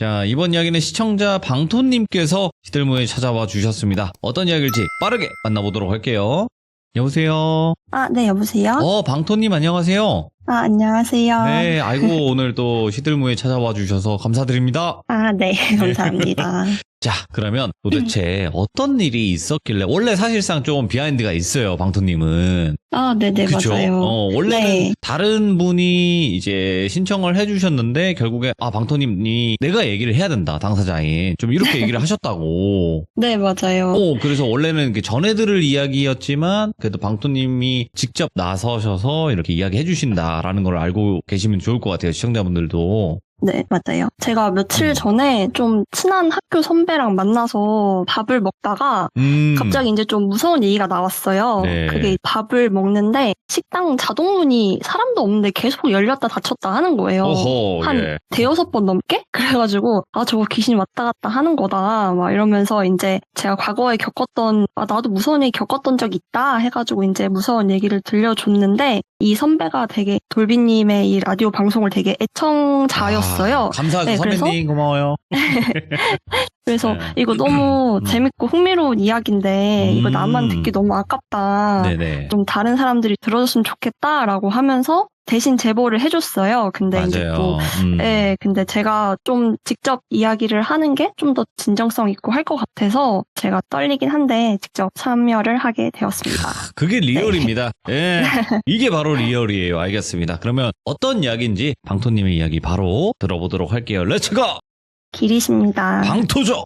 자, 이번 이야기는 시청자 방토님께서 시들무에 찾아와 주셨습니다. 어떤 이야기일지 빠르게 만나보도록 할게요. 여보세요? 네, 여보세요? 방토님 안녕하세요? 안녕하세요. 네, 아이고, 오늘 또 시들무에 찾아와 주셔서 감사드립니다. 네, 감사합니다. 자, 그러면 도대체 어떤 일이 있었길래, 원래 사실상 좀 비하인드가 있어요, 방토님은. 네네, 그쵸? 맞아요. 원래는 네. 다른 분이 이제 신청을 해주셨는데, 결국에, 방토님이 내가 얘기를 해야 된다, 당사자인. 좀 이렇게 얘기를 하셨다고. 네, 맞아요. 그래서 원래는 전해들을 이야기였지만, 그래도 방토님이 직접 나서셔서 이렇게 이야기해 주신다라는 걸 알고 계시면 좋을 것 같아요, 시청자분들도. 네, 맞아요. 제가 며칠 전에 좀 친한 학교 선배랑 만나서 밥을 먹다가 갑자기 이제 좀 무서운 얘기가 나왔어요. 네. 그게 밥을 먹는데 식당 자동문이 사람도 없는데 계속 열렸다 닫혔다 하는 거예요. 어허, 한 예. 대여섯 번 넘게? 그래가지고 저거 귀신이 왔다 갔다 하는 거다 막 이러면서 이제 제가 과거에 겪었던 나도 무서운 얘기 겪었던 적 있다 해가지고 이제 무서운 얘기를 들려줬는데 이 선배가 되게 돌비님의 이 라디오 방송을 되게 애청자였어요. 감사하죠, 네, 선배님. 고마워요. 그래서 네. 이거 너무 재밌고 흥미로운 이야기인데 이거 나만 듣기 너무 아깝다. 네네. 좀 다른 사람들이 들어줬으면 좋겠다라고 하면서 대신 제보를 해줬어요. 근데 이제 맞아요. 또 근데 제가 좀 직접 이야기를 하는 게 좀 더 진정성 있고 할 것 같아서 제가 떨리긴 한데 직접 참여를 하게 되었습니다. 그게 리얼입니다. 예. 이게 바로 리얼이에요. 알겠습니다. 그러면 어떤 이야기인지 방토님의 이야기 바로 들어보도록 할게요. 렛츠고! 길이십니다. 방토죠!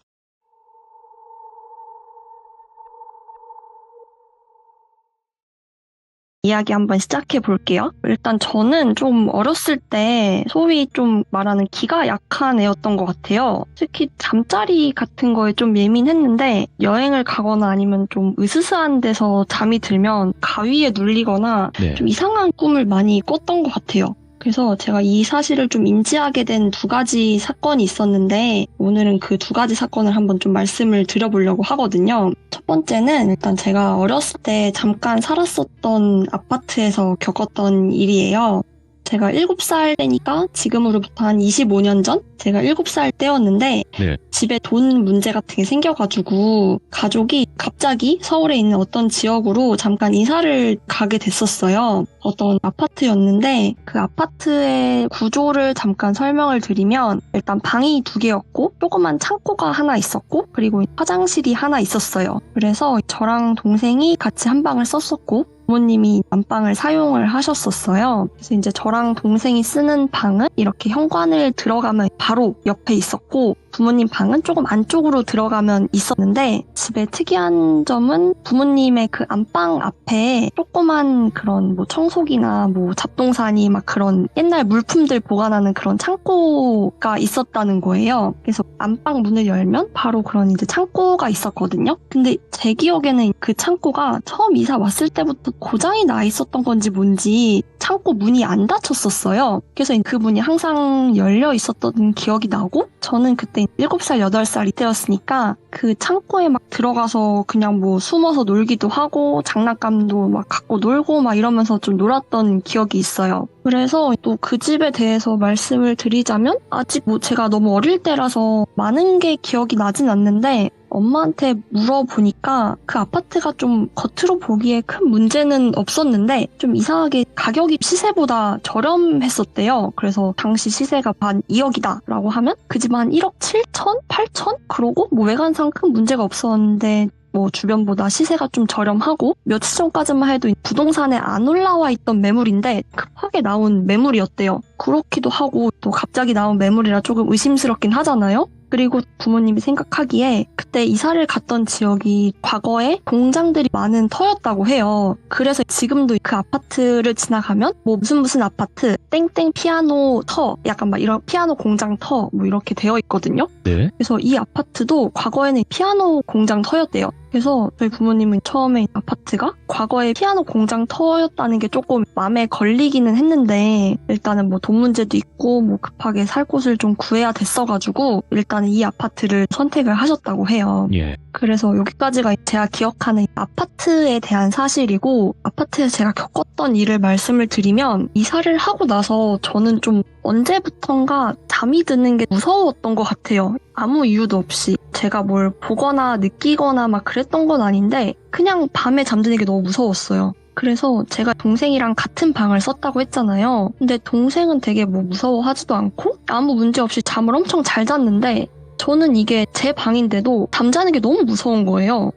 이야기 한번 시작해 볼게요. 일단 저는 좀 어렸을 때 소위 좀 말하는 기가 약한 애였던 것 같아요. 특히 잠자리 같은 거에 좀 예민했는데 여행을 가거나 아니면 좀 으스스한 데서 잠이 들면 가위에 눌리거나 네. 좀 이상한 꿈을 많이 꿨던 것 같아요. 그래서 제가 이 사실을 좀 인지하게 된 두 가지 사건이 있었는데 오늘은 그 두 가지 사건을 한번 좀 말씀을 드려보려고 하거든요. 첫 번째는 일단 제가 어렸을 때 잠깐 살았었던 아파트에서 겪었던 일이에요. 제가 7살 때니까 지금으로부터 한 25년 전? 제가 7살 때였는데 네. 집에 돈 문제 같은 게 생겨가지고 가족이 갑자기 서울에 있는 어떤 지역으로 잠깐 이사를 가게 됐었어요. 어떤 아파트였는데 그 아파트의 구조를 잠깐 설명을 드리면 일단 방이 2개였고 조그만 창고가 하나 있었고 그리고 화장실이 하나 있었어요. 그래서 저랑 동생이 같이 한 방을 썼었고 부모님이 안방을 사용을 하셨었어요. 그래서 이제 저랑 동생이 쓰는 방은 이렇게 현관을 들어가면 바로 옆에 있었고 부모님 방은 조금 안쪽으로 들어가면 있었는데 집의 특이한 점은 부모님의 그 안방 앞에 조그만 그런 뭐 청소기나 뭐 잡동사니 막 그런 옛날 물품들 보관하는 그런 창고가 있었다는 거예요. 그래서 안방 문을 열면 바로 그런 이제 창고가 있었거든요. 근데 제 기억에는 그 창고가 처음 이사 왔을 때부터 고장이 나 있었던 건지 뭔지 창고 문이 안 닫혔었어요. 그래서 그 문이 항상 열려 있었던 기억이 나고 저는 그때 7살, 8살 이때였으니까 그 창고에 막 들어가서 그냥 뭐 숨어서 놀기도 하고 장난감도 막 갖고 놀고 막 이러면서 좀 놀았던 기억이 있어요. 그래서 또 그 집에 대해서 말씀을 드리자면 아직 뭐 제가 너무 어릴 때라서 많은 게 기억이 나진 않는데 엄마한테 물어보니까 그 아파트가 좀 겉으로 보기에 큰 문제는 없었는데 좀 이상하게 가격이 시세보다 저렴했었대요. 그래서 당시 시세가 한 2억이다 라고 하면 그 집 한 1억 7천? 8천? 그러고 뭐 외관상 큰 문제가 없었는데 뭐 주변보다 시세가 좀 저렴하고 며칠 전까지만 해도 부동산에 안 올라와 있던 매물인데 급하게 나온 매물이었대요. 그렇기도 하고 또 갑자기 나온 매물이라 조금 의심스럽긴 하잖아요. 그리고 부모님이 생각하기에 그때 이사를 갔던 지역이 과거에 공장들이 많은 터였다고 해요. 그래서 지금도 그 아파트를 지나가면 뭐 무슨 아파트 땡땡 피아노 터 약간 막 이런 피아노 공장 터 뭐 이렇게 되어 있거든요. 네. 그래서 이 아파트도 과거에는 피아노 공장 터였대요. 그래서 저희 부모님은 처음에 아파트가 과거에 피아노 공장 터였다는 게 조금 마음에 걸리기는 했는데 일단은 뭐 돈 문제도 있고 뭐 급하게 살 곳을 좀 구해야 됐어가지고 일단은 이 아파트를 선택을 하셨다고 해요. 예. 그래서 여기까지가 제가 기억하는 아파트에 대한 사실이고, 아파트에서 제가 겪었던 일을 말씀을 드리면, 이사를 하고 나서 저는 좀 언제부턴가 잠이 드는 게 무서웠던 것 같아요. 아무 이유도 없이. 제가 뭘 보거나 느끼거나 막 그랬던 건 아닌데, 그냥 밤에 잠드는 게 너무 무서웠어요. 그래서 제가 동생이랑 같은 방을 썼다고 했잖아요. 근데 동생은 되게 뭐 무서워하지도 않고 아무 문제 없이 잠을 엄청 잘 잤는데, 저는 이게 제 방인데도 잠자는 게 너무 무서운 거예요.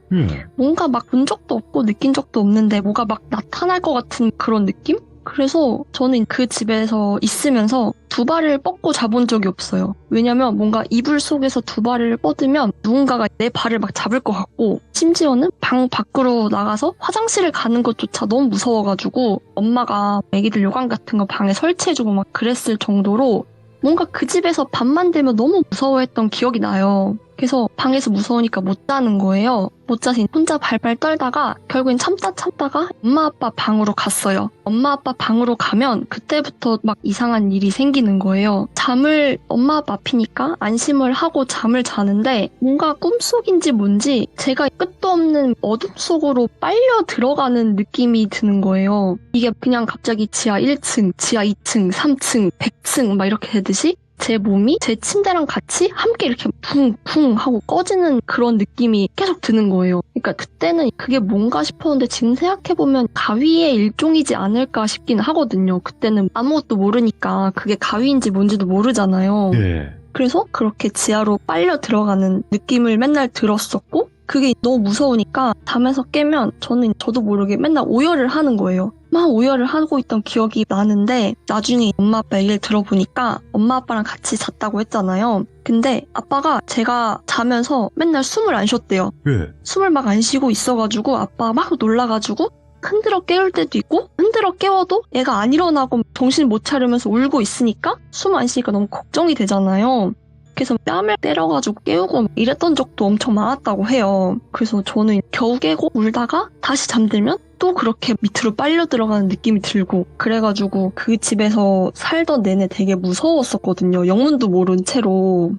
뭔가 막 본 적도 없고 느낀 적도 없는데 뭐가 막 나타날 것 같은 그런 느낌? 그래서 저는 그 집에서 있으면서 두 발을 뻗고 자본 적이 없어요. 왜냐면 뭔가 이불 속에서 두 발을 뻗으면 누군가가 내 발을 막 잡을 것 같고, 심지어는 방 밖으로 나가서 화장실을 가는 것조차 너무 무서워가지고 엄마가 애기들 요강 같은 거 방에 설치해주고 막 그랬을 정도로 뭔가 그 집에서 밤만 되면 너무 무서워했던 기억이 나요. 그래서 방에서 무서우니까 못 자는 거예요. 못 자서 혼자 발발 떨다가 결국엔 참다가 엄마 아빠 방으로 갔어요. 엄마 아빠 방으로 가면 그때부터 막 이상한 일이 생기는 거예요. 잠을 엄마 아빠 앞이니까 안심을 하고 잠을 자는데 뭔가 꿈속인지 뭔지 제가 끝도 없는 어둠 속으로 빨려 들어가는 느낌이 드는 거예요. 이게 그냥 갑자기 지하 1층, 지하 2층, 3층, 100층 막 이렇게 되듯이 제 몸이 제 침대랑 같이 함께 이렇게 쿵쿵 하고 꺼지는 그런 느낌이 계속 드는 거예요. 그러니까 그때는 그게 뭔가 싶었는데 지금 생각해보면 가위의 일종이지 않을까 싶긴 하거든요. 그때는 아무것도 모르니까 그게 가위인지 뭔지도 모르잖아요. 네. 그래서 그렇게 지하로 빨려 들어가는 느낌을 맨날 들었었고, 그게 너무 무서우니까 잠에서 깨면 저도 모르게 맨날 오열을 하는 거예요. 막 오열을 하고 있던 기억이 나는데, 나중에 엄마 아빠 얘기를 들어보니까 엄마 아빠랑 같이 잤다고 했잖아요. 근데 아빠가 제가 자면서 맨날 숨을 안 쉬었대요. 왜? 숨을 막 안 쉬고 있어가지고 아빠가 막 놀라가지고 흔들어 깨울 때도 있고, 흔들어 깨워도 애가 안 일어나고 정신 못 차리면서 울고 있으니까 숨 안 쉬니까 너무 걱정이 되잖아요. 그래서 뺨을 때려가지고 깨우고 이랬던 적도 엄청 많았다고 해요. 그래서 저는 겨우 깨고 울다가 다시 잠들면 또 그렇게 밑으로 빨려 들어가는 느낌이 들고, 그래가지고 그 집에서 살던 내내 되게 무서웠었거든요. 영문도 모른 채로.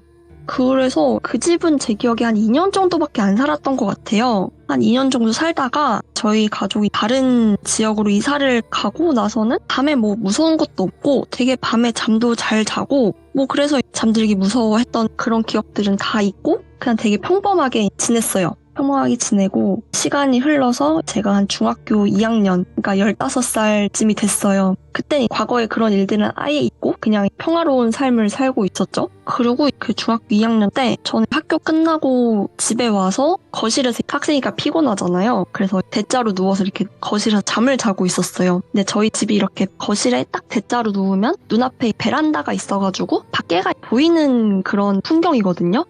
그래서 그 집은 제 기억에 한 2년 정도밖에 안 살았던 것 같아요. 한 2년 정도 살다가 저희 가족이 다른 지역으로 이사를 가고 나서는 밤에 뭐 무서운 것도 없고 되게 밤에 잠도 잘 자고, 뭐 그래서 잠들기 무서워했던 그런 기억들은 다 있고 그냥 되게 평범하게 지냈어요. 평범하게 지내고 시간이 흘러서 제가 한 중학교 2학년, 그러니까 15살쯤이 됐어요. 그때 과거에 그런 일들은 아예 있고 그냥 평화로운 삶을 살고 있었죠. 그리고 그 중학교 2학년 때 저는 학교 끝나고 집에 와서 거실에서 학생이니까 피곤하잖아요. 그래서 대자로 누워서 이렇게 거실에서 잠을 자고 있었어요. 근데 저희 집이 이렇게 거실에 딱 대자로 누우면 눈앞에 베란다가 있어가지고 밖에가 보이는 그런 풍경이거든요.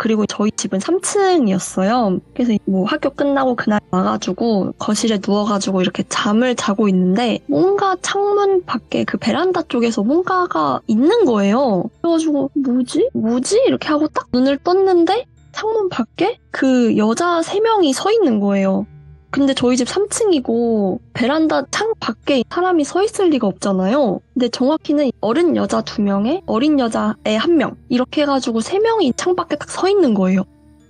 그리고 저희 집은 3층이었어요. 그래서 뭐 학교 끝나고 그날 와가지고 거실에 누워가지고 이렇게 잠을 자고 있는데 뭔가 창문 밖에 그 베란다 쪽에서 뭔가가 있는 거예요. 그래가지고 뭐지? 이렇게 하고 딱 눈을 떴는데 창문 밖에 그 여자 3명이 서 있는 거예요. 근데 저희 집 3층이고 베란다 창 밖에 사람이 서 있을 리가 없잖아요. 근데 정확히는 어른 여자 2명에 어린 여자애 1명 이렇게 해가지고 3명이 창 밖에 딱 서 있는 거예요.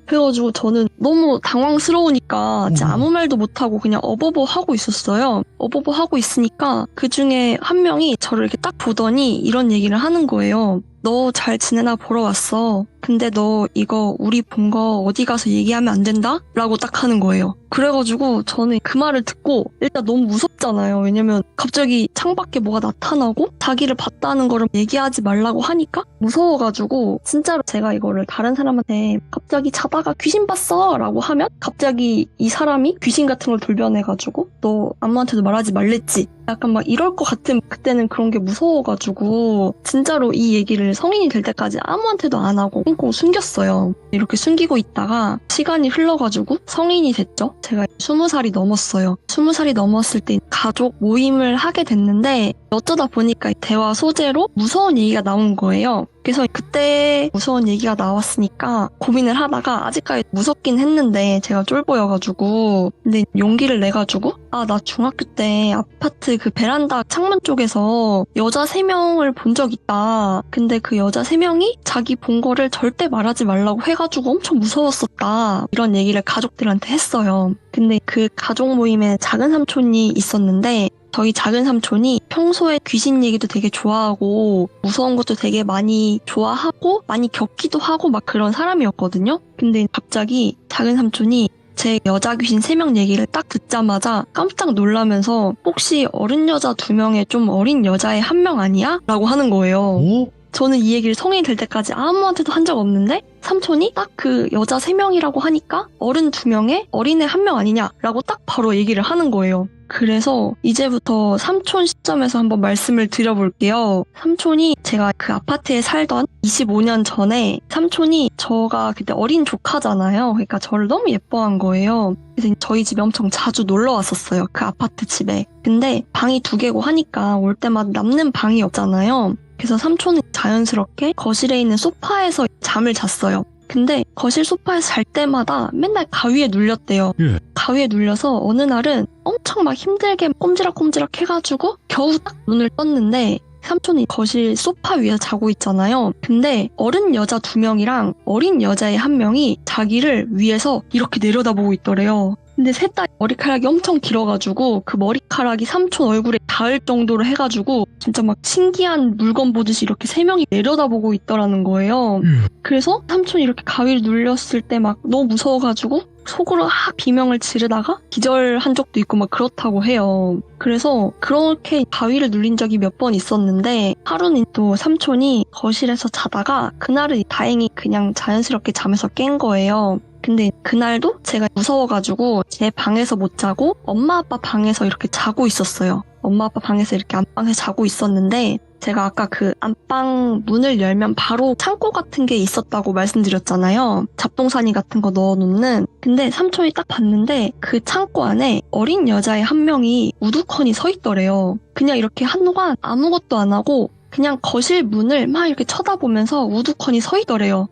그래가지고 저는 너무 당황스러우니까 진짜 아무 말도 못하고 그냥 어버버 하고 있었어요. 어버버 하고 있으니까 그 중에 한 명이 저를 이렇게 딱 보더니 이런 얘기를 하는 거예요. 너 잘 지내나 보러 왔어. 근데 너 이거 우리 본 거 어디 가서 얘기하면 안 된다? 라고 딱 하는 거예요. 그래가지고 저는 그 말을 듣고 일단 너무 무섭잖아요. 왜냐면 갑자기 창밖에 뭐가 나타나고 자기를 봤다는 거를 얘기하지 말라고 하니까 무서워가지고 진짜로 제가 이거를 다른 사람한테 갑자기 자다가 귀신 봤어 라고 하면 갑자기 이 사람이 귀신 같은 걸 돌변해가지고 너 아무한테도 말하지 말랬지? 약간 막 이럴 것 같은, 그때는 그런 게 무서워가지고 진짜로 이 얘기를 성인이 될 때까지 아무한테도 안 하고 꽁꽁 숨겼어요. 이렇게 숨기고 있다가 시간이 흘러가지고 성인이 됐죠. 제가 20살이 넘었어요. 20살이 넘었을 때 가족 모임을 하게 됐는데 어쩌다 보니까 대화 소재로 무서운 얘기가 나온 거예요. 그래서 그때 무서운 얘기가 나왔으니까 고민을 하다가 아직까지 무섭긴 했는데 제가 쫄보여가지고 근데 용기를 내가지고 나 중학교 때 아파트 그 베란다 창문 쪽에서 여자 3명을 본 적 있다. 근데 그 여자 3명이 자기 본 거를 절대 말하지 말라고 해가지고 엄청 무서웠었다. 이런 얘기를 가족들한테 했어요. 근데 그 가족 모임에 작은 삼촌이 있었는데 저희 작은 삼촌이 평소에 귀신 얘기도 되게 좋아하고 무서운 것도 되게 많이 좋아하고 많이 겪기도 하고 막 그런 사람이었거든요. 근데 갑자기 작은 삼촌이 제 여자 귀신 3명 얘기를 딱 듣자마자 깜짝 놀라면서 혹시 어른 여자 2명에 좀 어린 여자의 1명 아니야? 라고 하는 거예요. 오? 저는 이 얘기를 성인이 될 때까지 아무한테도 한 적 없는데 삼촌이 딱 그 여자 3명이라고 하니까 어른 2명에 어린애 1명 아니냐라고 딱 바로 얘기를 하는 거예요. 그래서 이제부터 삼촌 시점에서 한번 말씀을 드려볼게요. 삼촌이 제가 그 아파트에 살던 25년 전에 삼촌이 저가 그때 어린 조카잖아요. 그러니까 저를 너무 예뻐한 거예요. 그래서 저희 집에 엄청 자주 놀러 왔었어요. 그 아파트 집에. 근데 방이 2개고 하니까 올 때마다 남는 방이 없잖아요. 그래서 삼촌은 자연스럽게 거실에 있는 소파에서 잠을 잤어요. 근데 거실 소파에서 잘 때마다 맨날 가위에 눌렸대요. 예. 가위에 눌려서 어느 날은 엄청 막 힘들게 꼼지락꼼지락 해가지고 겨우 딱 눈을 떴는데 삼촌이 거실 소파 위에서 자고 있잖아요. 근데 어른 여자 2명이랑 어린 여자애 1명이 자기를 위에서 이렇게 내려다보고 있더래요. 근데 셋 다 머리카락이 엄청 길어가지고 그 머리카락이 삼촌 얼굴에 닿을 정도로 해가지고 진짜 막 신기한 물건 보듯이 이렇게 3명이 내려다보고 있더라는 거예요. 그래서 삼촌이 이렇게 가위를 눌렸을 때 막 너무 무서워가지고 속으로 비명을 지르다가 기절한 적도 있고 막 그렇다고 해요. 그래서 그렇게 가위를 눌린 적이 몇 번 있었는데 하루는 또 삼촌이 거실에서 자다가 그날은 다행히 그냥 자연스럽게 잠에서 깬 거예요. 근데 그날도 제가 무서워가지고 제 방에서 못 자고 엄마 아빠 방에서 이렇게 자고 있었어요. 엄마 아빠 방에서 이렇게 안방에서 자고 있었는데 제가 아까 그 안방 문을 열면 바로 창고 같은 게 있었다고 말씀드렸잖아요. 잡동사니 같은 거 넣어놓는. 근데 삼촌이 딱 봤는데 그 창고 안에 어린 여자애 1명이 우두커니 서 있더래요. 그냥 이렇게 한동안 아무것도 안 하고 그냥 거실 문을 막 이렇게 쳐다보면서 우두커니 서 있더래요.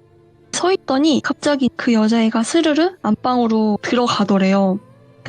서 있더니 갑자기 그 여자애가 스르르 안방으로 들어가더래요.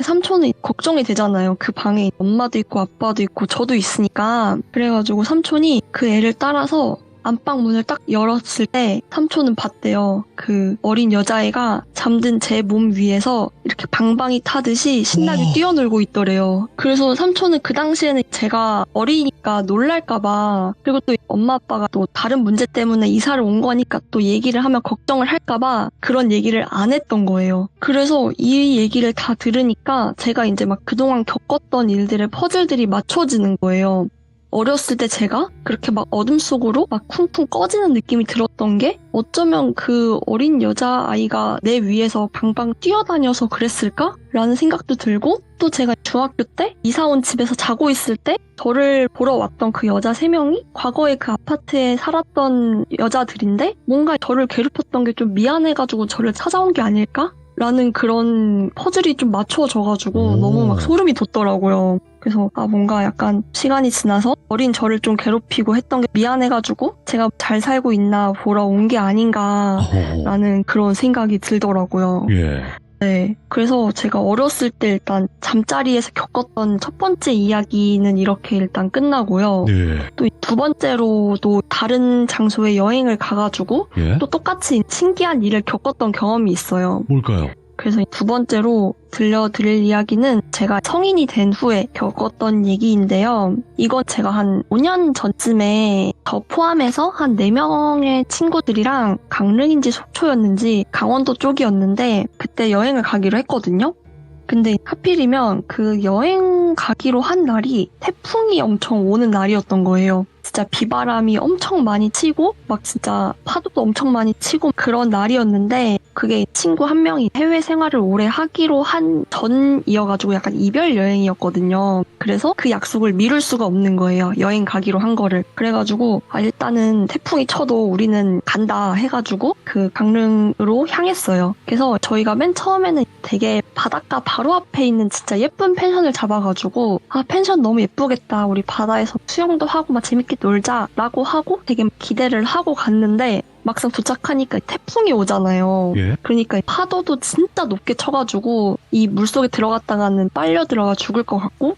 삼촌은 걱정이 되잖아요. 그 방에 엄마도 있고 아빠도 있고 저도 있으니까. 그래가지고 삼촌이 그 애를 따라서 안방 문을 딱 열었을 때 삼촌은 봤대요. 그 어린 여자애가 잠든 제 몸 위에서 이렇게 방방이 타듯이 신나게 뛰어놀고 있더래요. 그래서 삼촌은 그 당시에는 제가 어리니까 놀랄까봐, 그리고 또 엄마 아빠가 또 다른 문제 때문에 이사를 온 거니까 또 얘기를 하면 걱정을 할까봐 그런 얘기를 안 했던 거예요. 그래서 이 얘기를 다 들으니까 제가 이제 막 그동안 겪었던 일들의 퍼즐들이 맞춰지는 거예요. 어렸을 때 제가 그렇게 막 어둠 속으로 막 쿵쿵 꺼지는 느낌이 들었던 게 어쩌면 그 어린 여자아이가 내 위에서 방방 뛰어다녀서 그랬을까? 라는 생각도 들고, 또 제가 중학교 때 이사 온 집에서 자고 있을 때 저를 보러 왔던 그 여자 3명이 과거에 그 아파트에 살았던 여자들인데 뭔가 저를 괴롭혔던 게 좀 미안해가지고 저를 찾아온 게 아닐까? 라는 그런 퍼즐이 좀 맞춰져가지고 너무 막 소름이 돋더라고요. 그래서 뭔가 약간 시간이 지나서 어린 저를 좀 괴롭히고 했던 게 미안해가지고 제가 잘 살고 있나 보러 온 게 아닌가라는 그런 생각이 들더라고요. 예. 네. 그래서 제가 어렸을 때 일단 잠자리에서 겪었던 첫 번째 이야기는 이렇게 일단 끝나고요. 예. 또 두 번째로도 다른 장소에 여행을 가가지고 예? 또 똑같이 신기한 일을 겪었던 경험이 있어요. 뭘까요? 그래서 두 번째로 들려드릴 이야기는 제가 성인이 된 후에 겪었던 얘기인데요. 이건 제가 한 5년 전쯤에 저 포함해서 한 4명의 친구들이랑 강릉인지 속초였는지 강원도 쪽이었는데 그때 여행을 가기로 했거든요. 근데 하필이면 그 여행 가기로 한 날이 태풍이 엄청 오는 날이었던 거예요. 진짜 비바람이 엄청 많이 치고 막 진짜 파도도 엄청 많이 치고 그런 날이었는데 그게 친구 한 명이 해외 생활을 오래 하기로 한 전이어가지고 약간 이별 여행이었거든요. 그래서 그 약속을 미룰 수가 없는 거예요. 여행 가기로 한 거를. 그래가지고 일단은 태풍이 쳐도 우리는 간다 해가지고 그 강릉으로 향했어요. 그래서 저희가 맨 처음에는 되게 바닷가 바로 앞에 있는 진짜 예쁜 펜션을 잡아가지고 펜션 너무 예쁘겠다. 우리 바다에서 수영도 하고 막 재밌게 놀자라고 하고 되게 기대를 하고 갔는데 막상 도착하니까 태풍이 오잖아요. 예. 그러니까 파도도 진짜 높게 쳐가지고 이 물속에 들어갔다가는 빨려 들어가 죽을 것 같고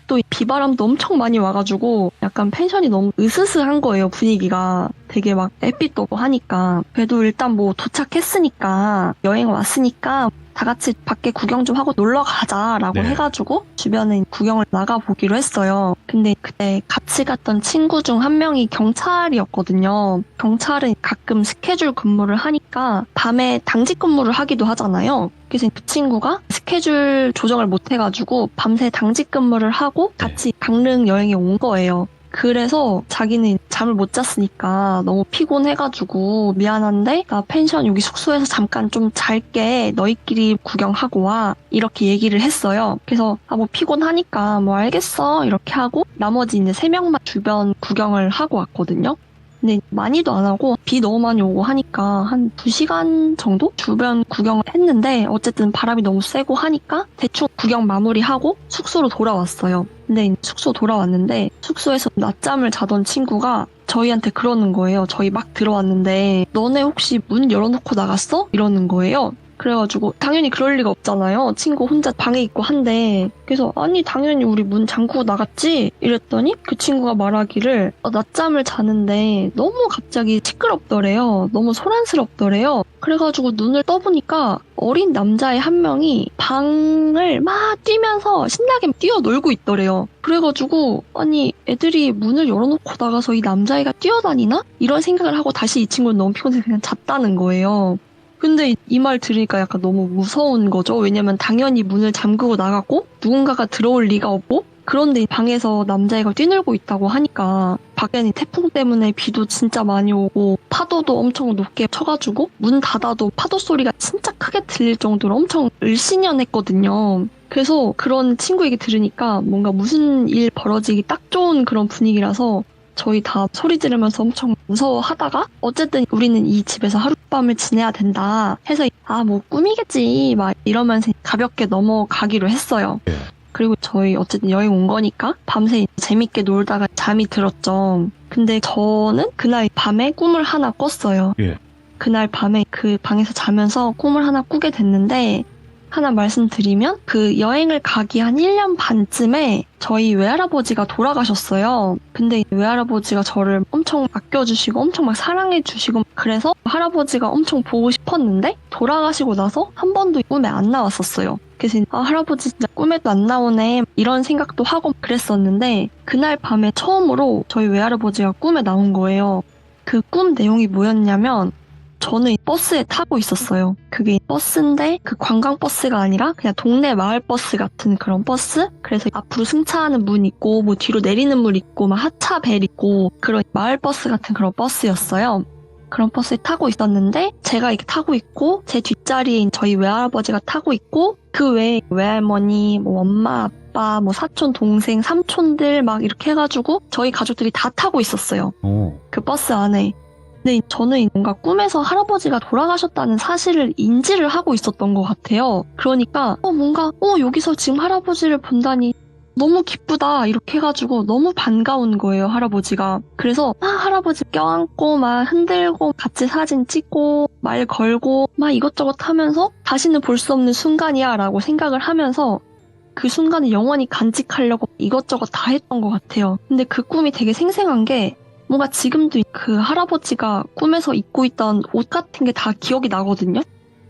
또 이 비바람도 엄청 많이 와가지고 약간 펜션이 너무 으스스한 거예요. 분위기가 되게 막 햇빛도 오고 하니까 그래도 일단 뭐 도착했으니까 여행 왔으니까 다 같이 밖에 구경 좀 하고 놀러 가자라고 네. 해가지고 주변에 구경을 나가보기로 했어요. 근데 그때 같이 갔던 친구 중 한 명이 경찰이었거든요. 경찰은 가끔 스케줄 근무를 하니까 밤에 당직 근무를 하기도 하잖아요. 그래서 그 친구가 스케줄 조정을 못 해가지고 밤새 당직 근무를 하고 같이 강릉 여행에 온 거예요. 그래서 자기는 잠을 못 잤으니까 너무 피곤해가지고 미안한데 나 펜션 여기 숙소에서 잠깐 좀 잘게 너희끼리 구경하고 와 이렇게 얘기를 했어요. 그래서 뭐 피곤하니까 뭐 알겠어 이렇게 하고 나머지 이제 3명만 주변 구경을 하고 왔거든요. 근데 많이도 안 하고 비 너무 많이 오고 하니까 한 2시간 정도 주변 구경을 했는데 어쨌든 바람이 너무 세고 하니까 대충 구경 마무리하고 숙소로 돌아왔어요. 근데 숙소 돌아왔는데 숙소에서 낮잠을 자던 친구가 저희한테 그러는 거예요. 저희 막 들어왔는데 너네 혹시 문 열어놓고 나갔어? 이러는 거예요. 그래가지고 당연히 그럴 리가 없잖아요. 친구 혼자 방에 있고 한데 그래서 아니 당연히 우리 문 잠그고 나갔지? 이랬더니 그 친구가 말하기를 낮잠을 자는데 너무 갑자기 시끄럽더래요. 너무 소란스럽더래요. 그래가지고 눈을 떠보니까 어린 남자애 한 명이 방을 막 뛰면서 신나게 뛰어놀고 있더래요. 그래가지고 아니 애들이 문을 열어놓고 나가서 이 남자애가 뛰어다니나? 이런 생각을 하고 다시 이 친구는 너무 피곤해서 그냥 잤다는 거예요. 근데 이 말 들으니까 약간 너무 무서운 거죠. 왜냐면 당연히 문을 잠그고 나갔고 누군가가 들어올 리가 없고 그런데 방에서 남자애가 뛰놀고 있다고 하니까 밖에는 태풍 때문에 비도 진짜 많이 오고 파도도 엄청 높게 쳐가지고 문 닫아도 파도 소리가 진짜 크게 들릴 정도로 엄청 을씨년했거든요. 그래서 그런 친구 얘기 들으니까 뭔가 무슨 일 벌어지기 딱 좋은 그런 분위기라서 저희 다 소리 지르면서 엄청 무서워하다가 어쨌든 우리는 이 집에서 하룻밤을 지내야 된다 해서 뭐 꿈이겠지 막 이러면서 가볍게 넘어가기로 했어요. 예. 그리고 저희 어쨌든 여행 온 거니까 밤새 재밌게 놀다가 잠이 들었죠. 근데 저는 그날 밤에 꿈을 하나 꿨어요. 예. 그날 밤에 그 방에서 자면서 꿈을 하나 꾸게 됐는데 하나 말씀드리면 그 여행을 가기 한 1년 반쯤에 저희 외할아버지가 돌아가셨어요. 근데 외할아버지가 저를 엄청 아껴주시고 엄청 막 사랑해주시고 그래서 할아버지가 엄청 보고 싶었는데 돌아가시고 나서 한 번도 꿈에 안 나왔었어요. 그래서 할아버지 진짜 꿈에도 안 나오네 이런 생각도 하고 그랬었는데 그날 밤에 처음으로 저희 외할아버지가 꿈에 나온 거예요. 그 꿈 내용이 뭐였냐면 저는 버스에 타고 있었어요. 그게 버스인데 그 관광버스가 아니라 그냥 동네 마을버스 같은 그런 버스? 그래서 앞으로 승차하는 문 있고 뭐 뒤로 내리는 문 있고 막 하차 벨 있고 그런 마을버스 같은 그런 버스였어요. 그런 버스에 타고 있었는데 제가 이렇게 타고 있고 제 뒷자리에 저희 외할아버지가 타고 있고 그 외에 외할머니, 뭐 엄마, 아빠, 뭐 사촌, 동생, 삼촌들 막 이렇게 해가지고 저희 가족들이 다 타고 있었어요. 그 버스 안에. 근데 저는 뭔가 꿈에서 할아버지가 돌아가셨다는 사실을 인지를 하고 있었던 것 같아요. 그러니까 뭔가 여기서 지금 할아버지를 본다니 너무 기쁘다 이렇게 해가지고 너무 반가운 거예요, 할아버지가. 그래서 할아버지 껴안고 막 흔들고 같이 사진 찍고 말 걸고 막 이것저것 하면서 다시는 볼 수 없는 순간이야 라고 생각을 하면서 그 순간을 영원히 간직하려고 이것저것 다 했던 것 같아요. 근데 그 꿈이 되게 생생한 게 뭔가 지금도 그 할아버지가 꿈에서 입고 있던 옷 같은 게 다 기억이 나거든요.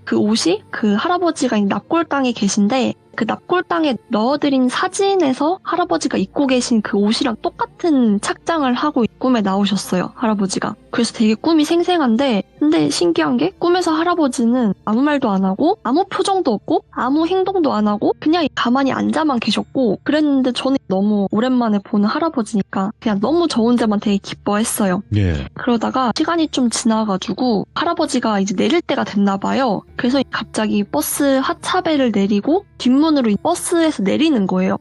그 옷이 그 할아버지가 납골당에 계신데 그 납골당에 넣어드린 사진에서 할아버지가 입고 계신 그 옷이랑 똑같은 착장을 하고 꿈에 나오셨어요, 할아버지가. 그래서 되게 꿈이 생생한데, 근데 신기한 게 꿈에서 할아버지는 아무 말도 안 하고 아무 표정도 없고 아무 행동도 안 하고 그냥 가만히 앉아만 계셨고, 그랬는데 저는 너무 오랜만에 보는 할아버지니까 그냥 너무 저 혼자만 되게 기뻐했어요. 예. 그러다가 시간이 좀 지나가지고 할아버지가 이제 내릴 때가 됐나 봐요. 그래서 갑자기 버스 하차배를 내리고 뒷문으로 이 버스에서 내리는 거예요.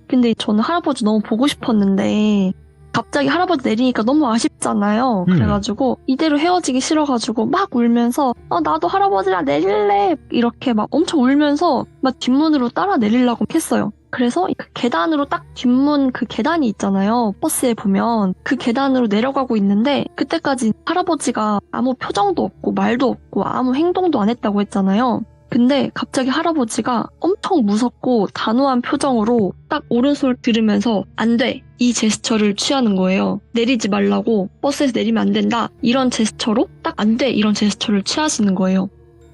근데 저는 할아버지 너무 보고 싶었는데 갑자기 할아버지 내리니까 너무 아쉽잖아요. 그래가지고 이대로 헤어지기 싫어가지고 막 울면서 나도 할아버지랑 내릴래 이렇게 막 엄청 울면서 막 뒷문으로 따라 내리려고 했어요. 그래서 그 계단으로 딱 뒷문 그 계단이 있잖아요. 버스에 보면 그 계단으로 내려가고 있는데 그때까지 할아버지가 아무 표정도 없고 말도 없고 아무 행동도 안 했다고 했잖아요. 근데 갑자기 할아버지가 엄청 무섭고 단호한 표정으로 딱 오른손을 들으면서 안 돼! 이 제스처를 취하는 거예요. 내리지 말라고, 버스에서 내리면 안 된다, 이런 제스처로 딱 안 돼! 이런 제스처를 취하시는 거예요.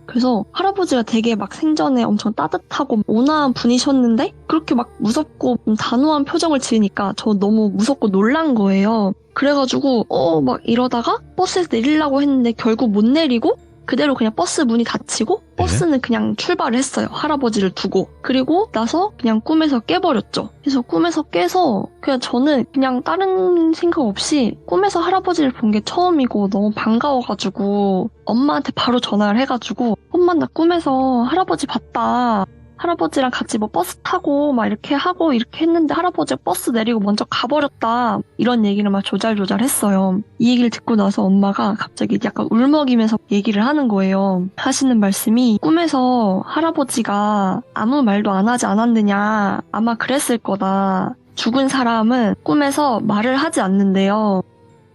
그래서 할아버지가 되게 막 생전에 엄청 따뜻하고 온화한 분이셨는데 그렇게 막 무섭고 단호한 표정을 지으니까 저 너무 무섭고 놀란 거예요. 그래가지고 막 이러다가 버스에서 내리려고 했는데 결국 못 내리고 그대로 그냥 버스 문이 닫히고 버스는 그냥 출발을 했어요. 할아버지를 두고. 그리고 나서 그냥 꿈에서 깨버렸죠. 그래서 꿈에서 깨서 그냥 저는 그냥 다른 생각 없이 꿈에서 할아버지를 본 게 처음이고 너무 반가워가지고 엄마한테 바로 전화를 해가지고 엄마 나 꿈에서 할아버지 봤다. 할아버지랑 같이 뭐 버스 타고 막 이렇게 하고 이렇게 했는데 할아버지가 버스 내리고 먼저 가버렸다. 이런 얘기를 막 조잘조잘 했어요. 이 얘기를 듣고 나서 엄마가 갑자기 약간 울먹이면서 얘기를 하는 거예요. 하시는 말씀이 꿈에서 할아버지가 아무 말도 안 하지 않았느냐. 아마 그랬을 거다. 죽은 사람은 꿈에서 말을 하지 않는데요.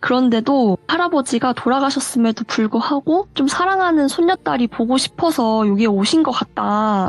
그런데도 할아버지가 돌아가셨음에도 불구하고 좀 사랑하는 손녀딸이 보고 싶어서 여기에 오신 것 같다.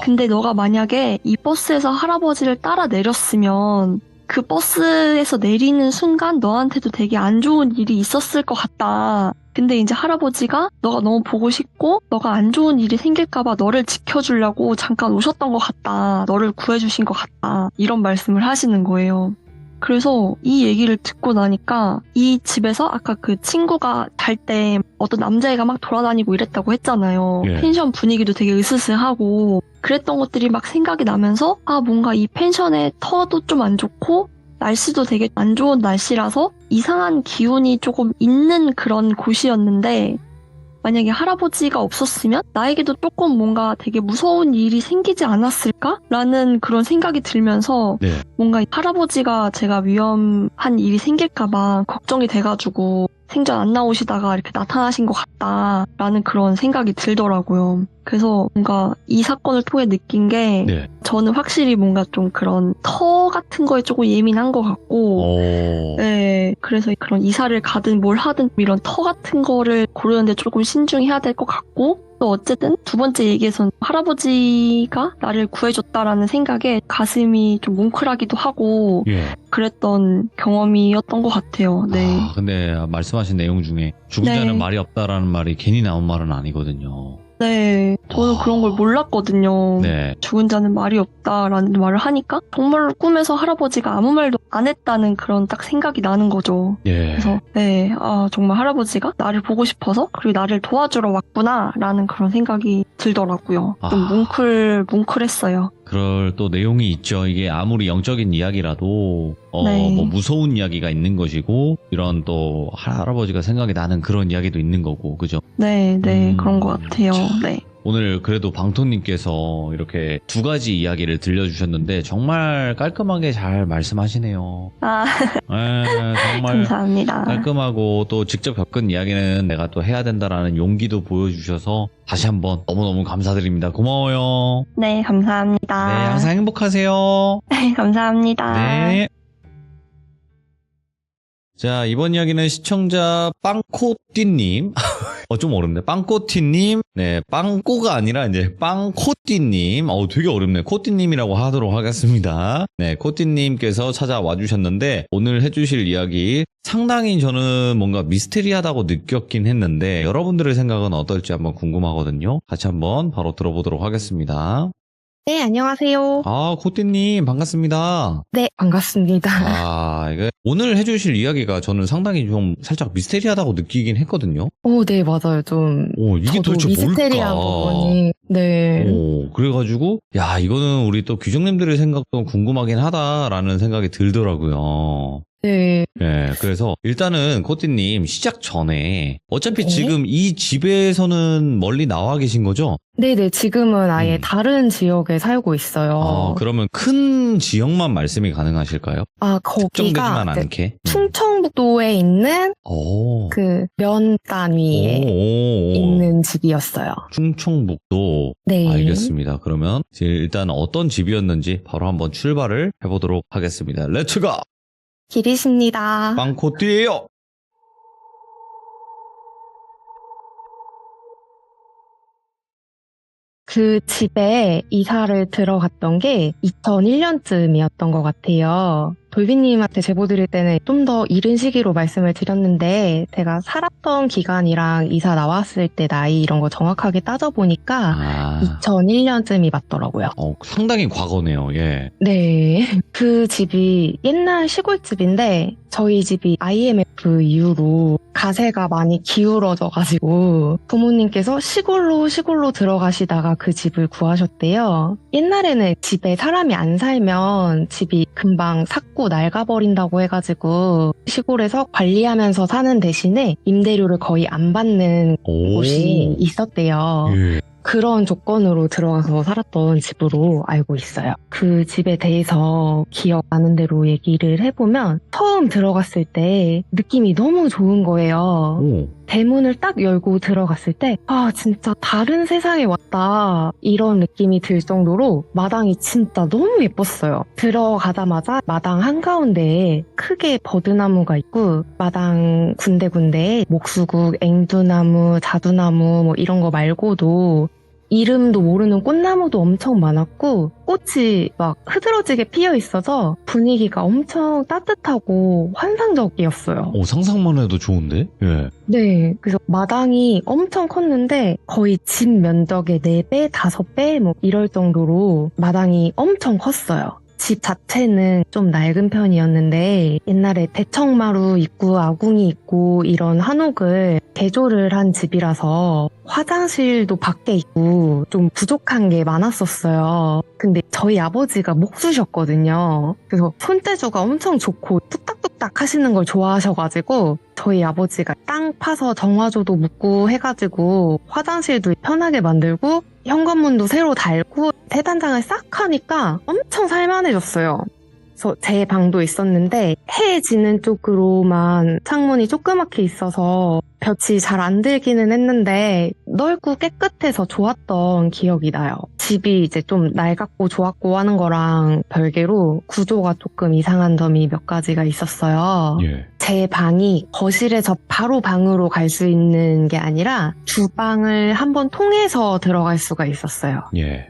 근데 너가 만약에 이 버스에서 할아버지를 따라 내렸으면 그 버스에서 내리는 순간 너한테도 되게 안 좋은 일이 있었을 것 같다. 근데 이제 할아버지가 너가 너무 보고 싶고 너가 안 좋은 일이 생길까봐 너를 지켜주려고 잠깐 오셨던 것 같다. 너를 구해주신 것 같다. 이런 말씀을 하시는 거예요. 그래서 이 얘기를 듣고 나니까 이 집에서 아까 그 친구가 잘 때 어떤 남자애가 막 돌아다니고 이랬다고 했잖아요. 예. 펜션 분위기도 되게 으스스하고 그랬던 것들이 막 생각이 나면서 뭔가 이 펜션의 터도 좀 안 좋고 날씨도 되게 안 좋은 날씨라서 이상한 기운이 조금 있는 그런 곳이었는데 만약에 할아버지가 없었으면 나에게도 조금 뭔가 되게 무서운 일이 생기지 않았을까라는 그런 생각이 들면서 네. 뭔가 할아버지가 제가 위험한 일이 생길까봐 걱정이 돼가지고 생전 안 나오시다가 이렇게 나타나신 것 같다라는 그런 생각이 들더라고요. 그래서 뭔가 이 사건을 통해 느낀 게 네. 저는 확실히 뭔가 좀 그런 터 같은 거에 조금 예민한 것 같고 네, 그래서 그런 이사를 가든 뭘 하든 이런 터 같은 거를 고르는데 조금 신중해야 될 것 같고 또 어쨌든 두 번째 얘기에서는 할아버지가 나를 구해줬다라는 생각에 가슴이 좀 뭉클하기도 하고 예. 그랬던 경험이었던 것 같아요. 네. 근데 말씀하신 내용 중에 죽은 네. 자는 말이 없다라는 말이 괜히 나온 말은 아니거든요. 네, 저는 그런 걸 몰랐거든요. 네. 죽은 자는 말이 없다라는 말을 하니까 정말로 꿈에서 할아버지가 아무 말도 안 했다는 그런 딱 생각이 나는 거죠. 예. 그래서 네, 정말 할아버지가 나를 보고 싶어서 그리고 나를 도와주러 왔구나라는 그런 생각이 들더라고요. 좀 뭉클했어요. 그럴 또 내용이 있죠. 이게 아무리 영적인 이야기라도 네. 뭐 무서운 이야기가 있는 것이고 이런 또 할아버지가 생각이 나는 그런 이야기도 있는 거고 그죠? 네, 그런 것 같아요. 네. 오늘 그래도 방토님께서 이렇게 두 가지 이야기를 들려주셨는데 정말 깔끔하게 잘 말씀하시네요. 네, 정말 감사합니다. 깔끔하고 또 직접 겪은 이야기는 내가 또 해야 된다라는 용기도 보여주셔서 다시 한번 너무너무 감사드립니다. 고마워요. 네, 감사합니다. 네, 항상 행복하세요. 네, 감사합니다. 네. 자, 이번 이야기는 시청자 빵코띠님. 좀 어렵네. 빵코띠님. 네, 빵꼬가 아니라 이제 빵코띠님. 되게 어렵네. 코띠님이라고 하도록 하겠습니다. 네, 코띠님께서 찾아와 주셨는데, 오늘 해주실 이야기 상당히 저는 뭔가 미스테리하다고 느꼈긴 했는데, 여러분들의 생각은 어떨지 한번 궁금하거든요. 같이 한번 바로 들어보도록 하겠습니다. 네, 안녕하세요. 아, 코띠님, 반갑습니다. 네, 반갑습니다. 아, 이게 오늘 해주실 이야기가 저는 상당히 좀 살짝 미스테리하다고 느끼긴 했거든요. 네, 맞아요. 좀, 오, 이게 저도 도대체 미스테리한 뭘까? 부분이, 네. 오, 그래가지고, 야, 이거는 우리 또 귀정님들의 생각도 궁금하긴 하다라는 생각이 들더라고요. 네. 예, 그래서 일단은 코띠님 시작 전에 어차피 네? 지금 이 집에서는 멀리 나와 계신 거죠? 네네, 지금은 아예 음. 다른 지역에 살고 있어요. 그러면 큰 지역만 말씀이 가능하실까요? 거기가 특정되지만 이제 않게. 충청북도에 있는 오. 그 면단 위에 오. 있는 집이었어요. 충청북도. 네. 알겠습니다. 그러면 이제 일단 어떤 집이었는지 바로 한번 출발을 해보도록 하겠습니다. 렛츠가! 길이십니다. 빵코띠예요. 그 집에 이사를 들어갔던 게 2001년쯤이었던 것 같아요. 돌비님한테 제보 드릴 때는 좀 더 이른 시기로 말씀을 드렸는데 제가 살았던 기간이랑 이사 나왔을 때 나이 이런 거 정확하게 따져보니까 2001년쯤이 맞더라고요. 상당히 과거네요. 예. 네. 그 집이 옛날 시골집인데 저희 집이 IMF 이후로 가세가 많이 기울어져가지고 부모님께서 시골로 들어가시다가 그 집을 구하셨대요. 옛날에는 집에 사람이 안 살면 집이 금방 삭고 낡아버린다고 해가지고 시골에서 관리하면서 사는 대신에 임대료를 거의 안 받는 곳이 있었대요. 예. 그런 조건으로 들어가서 살았던 집으로 알고 있어요. 그 집에 대해서 기억나는 대로 얘기를 해보면 처음 들어갔을 때 느낌이 너무 좋은 거예요. 오. 대문을 딱 열고 들어갔을 때 진짜 다른 세상에 왔다 이런 느낌이 들 정도로 마당이 진짜 너무 예뻤어요. 들어가자마자 마당 한가운데에 크게 버드나무가 있고 마당 군데군데에 목수국, 앵두나무, 자두나무 뭐 이런 거 말고도 이름도 모르는 꽃나무도 엄청 많았고 꽃이 막 흐드러지게 피어 있어서 분위기가 엄청 따뜻하고 환상적이었어요. 상상만 해도 좋은데? 예. 네, 그래서 마당이 엄청 컸는데 거의 집 면적의 4배, 5배 뭐 이럴 정도로 마당이 엄청 컸어요. 집 자체는 좀 낡은 편이었는데 옛날에 대청마루 있고 아궁이 있고 이런 한옥을 개조를 한 집이라서 화장실도 밖에 있고 좀 부족한 게 많았었어요. 근데 저희 아버지가 목수셨거든요. 그래서 손재주가 엄청 좋고 뚝딱뚝딱 하시는 걸 좋아하셔가지고 저희 아버지가 땅 파서 정화조도 묻고 해가지고 화장실도 편하게 만들고 현관문도 새로 달고 세단장을 싹 하니까 엄청 살만해졌어요. 그래서 제 방도 있었는데 해 지는 쪽으로만 창문이 조그맣게 있어서 볕이 잘 안 들기는 했는데 넓고 깨끗해서 좋았던 기억이 나요. 집이 이제 좀 낡았고 좋았고 하는 거랑 별개로 구조가 조금 이상한 점이 몇 가지가 있었어요. 예. 제 방이 거실에서 바로 방으로 갈 수 있는 게 아니라 주방을 한번 통해서 들어갈 수가 있었어요. 예.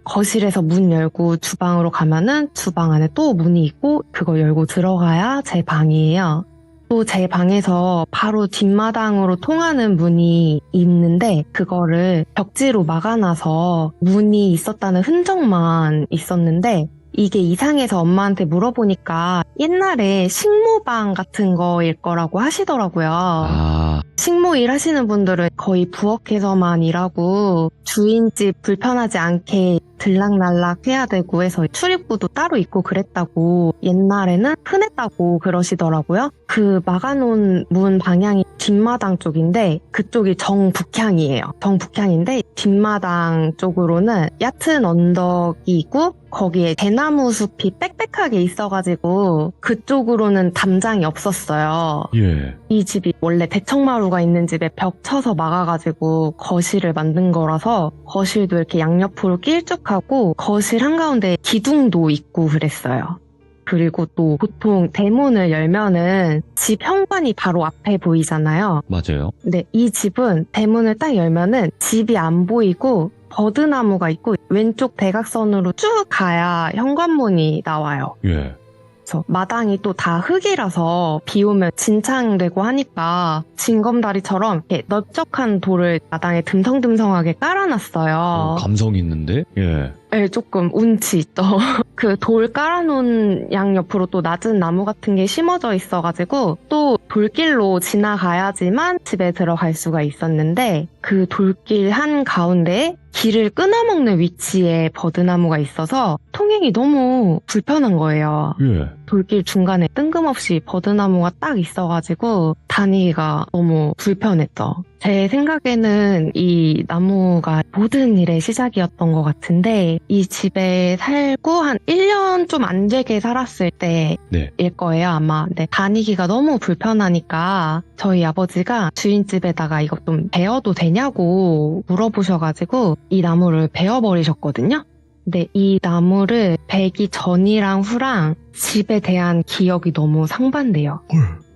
거실에서 문 열고 주방으로 가면은 주방 안에 또 문이 있고 그거 열고 들어가야 제 방이에요. 또 제 방에서 바로 뒷마당으로 통하는 문이 있는데 그거를 벽지로 막아놔서 문이 있었다는 흔적만 있었는데 이게 이상해서 엄마한테 물어보니까 옛날에 식모방 같은 거일 거라고 하시더라고요. 식모 일 하시는 분들은 거의 부엌에서만 일하고 주인집 불편하지 않게 들락날락 해야 되고 해서 출입구도 따로 있고 그랬다고 옛날에는 흔했다고 그러시더라고요. 그 막아놓은 문 방향이 뒷마당 쪽인데 그쪽이 정북향이에요. 정북향인데 뒷마당 쪽으로는 얕은 언덕이 있고 거기에 대나무 숲이 빽빽하게 있어가지고 그쪽으로는 담장이 없었어요. 예. 이 집이 원래 대청마루가 있는 집에 벽 쳐서 막아가지고 거실을 만든 거라서 거실도 이렇게 양옆으로 길쭉하고 거실 한가운데 기둥도 있고 그랬어요. 그리고 또 보통 대문을 열면은 집 현관이 바로 앞에 보이잖아요. 맞아요. 근데 이 집은 대문을 딱 열면은 집이 안 보이고 버드나무가 있고 왼쪽 대각선으로 쭉 가야 현관문이 나와요. 예. 그래서 마당이 또 다 흙이라서 비 오면 진창되고 하니까 징검다리처럼 이렇게 넓적한 돌을 마당에 듬성듬성하게 깔아놨어요. 감성 있는데? 예. 네, 조금 운치 있죠. 그 돌 깔아놓은 양 옆으로 또 낮은 나무 같은 게 심어져 있어가지고 또 돌길로 지나가야지만 집에 들어갈 수가 있었는데 그 돌길 한 가운데에 길을 끊어먹는 위치에 버드나무가 있어서 통행이 너무 불편한 거예요. 예. 돌길 중간에 뜬금없이 버드나무가 딱 있어가지고 다니기가 너무 불편했죠. 제 생각에는 이 나무가 모든 일의 시작이었던 것 같은데 이 집에 살고 한 1년 좀 안 되게 살았을 때일 거예요 아마. 근데 다니기가 너무 불편하니까 저희 아버지가 주인집에다가 이거 좀 베어도 되냐고 물어보셔가지고 이 나무를 베어버리셨거든요. 근데 이 나무를 베기 전이랑 후랑 집에 대한 기억이 너무 상반돼요.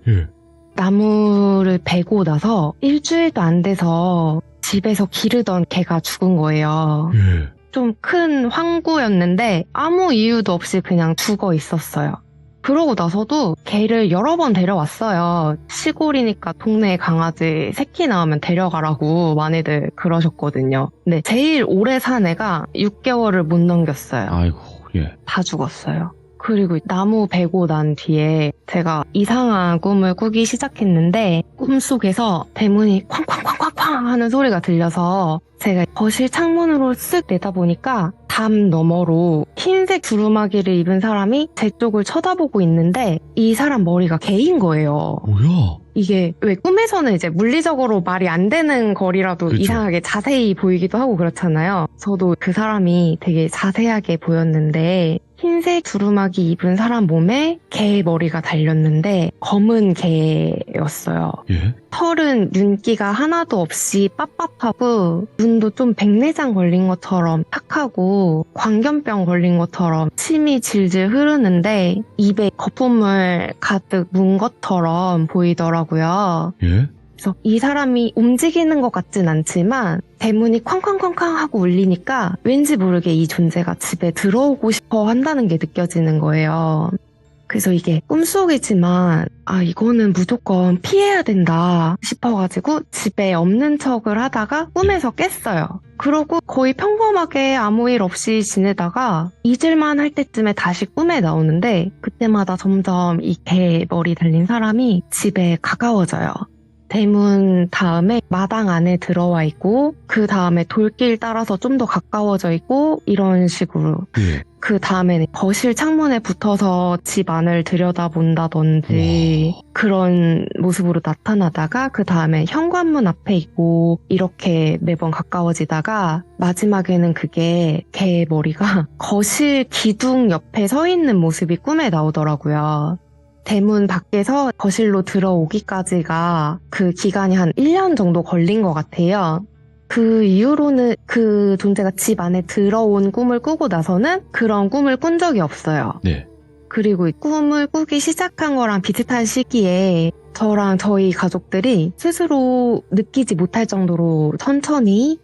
예. 나무를 베고 나서 일주일도 안 돼서 집에서 기르던 개가 죽은 거예요. 예. 좀 큰 황구였는데 아무 이유도 없이 그냥 죽어 있었어요. 그러고 나서도 개를 여러 번 데려왔어요. 시골이니까 동네 강아지 새끼 나오면 데려가라고 많이들 그러셨거든요. 근데 제일 오래 산 애가 6개월을 못 넘겼어요. 아이고, 예. 다 죽었어요. 그리고 나무 베고 난 뒤에 제가 이상한 꿈을 꾸기 시작했는데 꿈속에서 대문이 쾅쾅쾅쾅쾅 하는 소리가 들려서 제가 거실 창문으로 쓱 내다보니까 담 너머로 흰색 두루마기를 입은 사람이 제 쪽을 쳐다보고 있는데 이 사람 머리가 개인 거예요. 뭐야? 이게 왜 꿈에서는 이제 물리적으로 말이 안 되는 거리라도 그렇죠. 이상하게 자세히 보이기도 하고 그렇잖아요. 저도 그 사람이 되게 자세하게 보였는데 흰색 두루마기 입은 사람 몸에 개 머리가 달렸는데 검은 개였어요. 예? 털은 윤기가 하나도 없이 빳빳하고 눈도 좀 백내장 걸린 것처럼 탁하고 광견병 걸린 것처럼 침이 질질 흐르는데 입에 거품을 가득 문 것처럼 보이더라고요. 예? 그래서 이 사람이 움직이는 것 같진 않지만 대문이 쾅쾅쾅쾅 하고 울리니까 왠지 모르게 이 존재가 집에 들어오고 싶어 한다는 게 느껴지는 거예요. 그래서 이게 꿈속이지만 이거는 무조건 피해야 된다 싶어가지고 집에 없는 척을 하다가 꿈에서 깼어요. 그러고 거의 평범하게 아무 일 없이 지내다가 잊을만 할 때쯤에 다시 꿈에 나오는데 그때마다 점점 이 개 머리 달린 사람이 집에 가까워져요. 대문 다음에 마당 안에 들어와 있고 그 다음에 돌길 따라서 좀 더 가까워져 있고 이런 식으로 예. 그 다음에는 거실 창문에 붙어서 집 안을 들여다본다든지 그런 모습으로 나타나다가 그 다음에 현관문 앞에 있고 이렇게 매번 가까워지다가 마지막에는 그게 개 머리가 거실 기둥 옆에 서 있는 모습이 꿈에 나오더라고요. 대문 밖에서 거실로 들어오기까지가 그 기간이 한 1년 정도 걸린 것 같아요. 그 이후로는 그 존재가 집 안에 들어온 꿈을 꾸고 나서는 그런 꿈을 꾼 적이 없어요. 네. 그리고 이 꿈을 꾸기 시작한 거랑 비슷한 시기에 저랑 저희 가족들이 스스로 느끼지 못할 정도로 천천히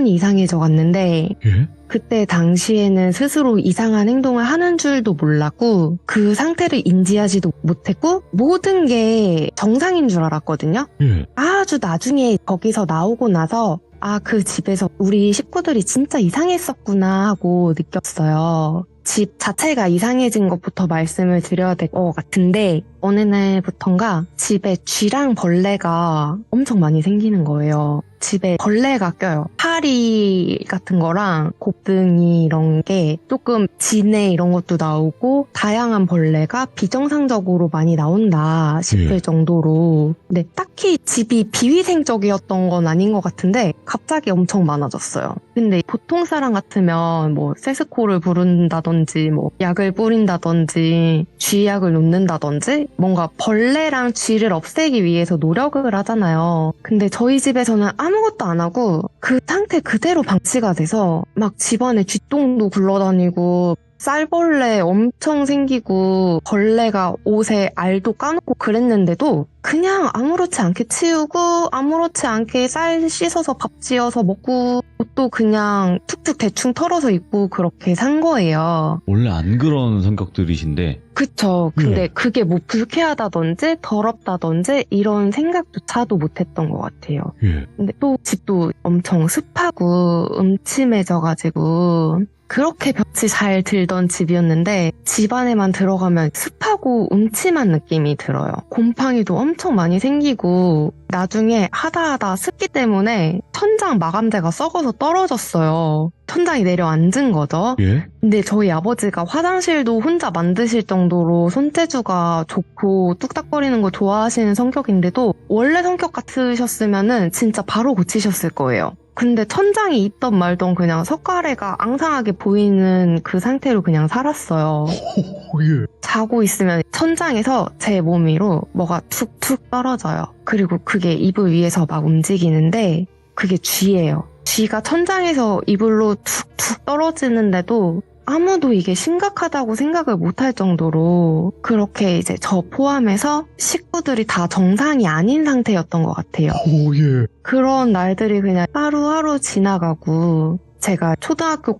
이상해져 갔는데 예? 그때 당시에는 스스로 이상한 행동을 하는 줄도 몰랐고 그 상태를 인지하지도 못했고 모든 게 정상인 줄 알았거든요. 예. 아주 나중에 거기서 나오고 나서 그 집에서 우리 식구들이 진짜 이상했었구나 하고 느꼈어요. 집 자체가 이상해진 것부터 말씀을 드려야 될 것 같은데 어느 날부턴가 집에 쥐랑 벌레가 엄청 많이 생기는 거예요. 집에 벌레가 껴요. 파리 같은 거랑 곱등이 이런 게 조금 진해 이런 것도 나오고 다양한 벌레가 비정상적으로 많이 나온다 싶을 정도로 근데 딱히 집이 비위생적이었던 건 아닌 것 같은데 갑자기 엄청 많아졌어요. 근데 보통 사람 같으면 뭐 세스코를 부른다든지 뭐 약을 뿌린다든지 쥐약을 놓는다든지 뭔가 벌레랑 쥐를 없애기 위해서 노력을 하잖아요. 근데 저희 집에서는 아무것도 안 하고 그 상태 그대로 방치가 돼서 막 집안에 쥐똥도 굴러다니고 쌀벌레 엄청 생기고 벌레가 옷에 알도 까놓고 그랬는데도 그냥 아무렇지 않게 치우고 아무렇지 않게 쌀 씻어서 밥 지어서 먹고 옷도 그냥 툭툭 대충 털어서 입고 그렇게 산 거예요. 원래 안 그런 성격들이신데. 그쵸. 근데 그게 뭐 불쾌하다든지 더럽다든지 이런 생각조차도 못했던 것 같아요. 예. 근데 또 집도 엄청 습하고 음침해져가지고 그렇게 볕이 잘 들던 집이었는데 집 안에만 들어가면 습하고 음침한 느낌이 들어요. 곰팡이도 엄청 많이 생기고 나중에 하다 습기 때문에 천장 마감재가 썩어서 떨어졌어요. 천장이 내려앉은 거죠. 예? 근데 저희 아버지가 화장실도 혼자 만드실 정도로 손재주가 좋고 뚝딱거리는 거 좋아하시는 성격인데도 원래 성격 같으셨으면은 진짜 바로 고치셨을 거예요. 근데 천장이 있던 말던 그냥 석가래가 앙상하게 보이는 그 상태로 그냥 살았어요. 예. 자고 있으면 천장에서 제 몸 위로 뭐가 툭툭 떨어져요. 그리고 그게 이불 위에서 막 움직이는데 그게 쥐예요. 쥐가 천장에서 이불로 툭툭 떨어지는데도 아무도 이게 심각하다고 생각을 못할 정도로 그렇게 이제 저 포함해서 식구들이 다 정상이 아닌 상태였던 것 같아요. 오, 예. 그런 날들이 그냥 하루하루 지나가고 제가 초등학교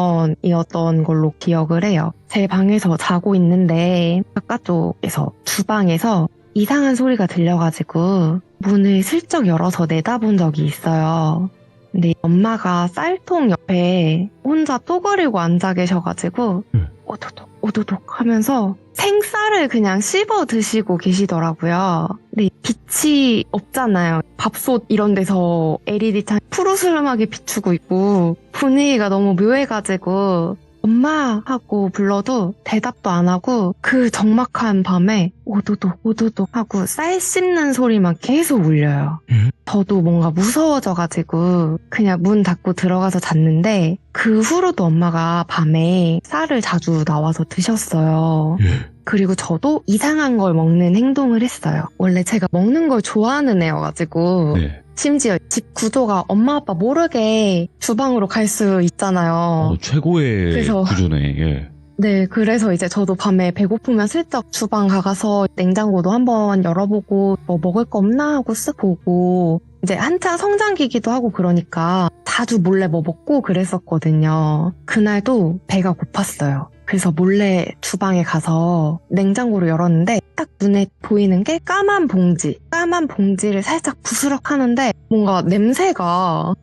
고학년이었던 걸로 기억을 해요. 제 방에서 자고 있는데 바깥쪽에서 주방에서 이상한 소리가 들려가지고 문을 슬쩍 열어서 내다본 적이 있어요. 근데 엄마가 쌀통 옆에 혼자 또그리고 앉아 계셔가지고 오도독 오도독 하면서 생쌀을 그냥 씹어 드시고 계시더라고요. 근데 빛이 없잖아요. 밥솥 이런 데서 LED창 푸르스름하게 비추고 있고 분위기가 너무 묘해가지고 엄마 하고 불러도 대답도 안 하고 그 적막한 밤에 오도독 오도독 하고 쌀 씹는 소리만 계속 울려요. 저도 뭔가 무서워져가지고 그냥 문 닫고 들어가서 잤는데 그 후로도 엄마가 밤에 쌀을 자주 나와서 드셨어요. 그리고 저도 이상한 걸 먹는 행동을 했어요. 원래 제가 먹는 걸 좋아하는 애여가지고 네. 심지어 집 구조가 엄마 아빠 모르게 주방으로 갈 수 있잖아요. 최고의 그래서- 구조네. 예. 네, 그래서 이제 저도 밤에 배고프면 슬쩍 주방 가서 냉장고도 한번 열어보고 뭐 먹을 거 없나 하고 쓱 보고 이제 한창 성장기기도 하고 그러니까 자주 몰래 뭐 먹고 그랬었거든요. 그날도 배가 고팠어요. 그래서 몰래 주방에 가서 냉장고를 열었는데 딱 눈에 보이는 게 까만 봉지를 살짝 부스럭 하는데 뭔가 냄새가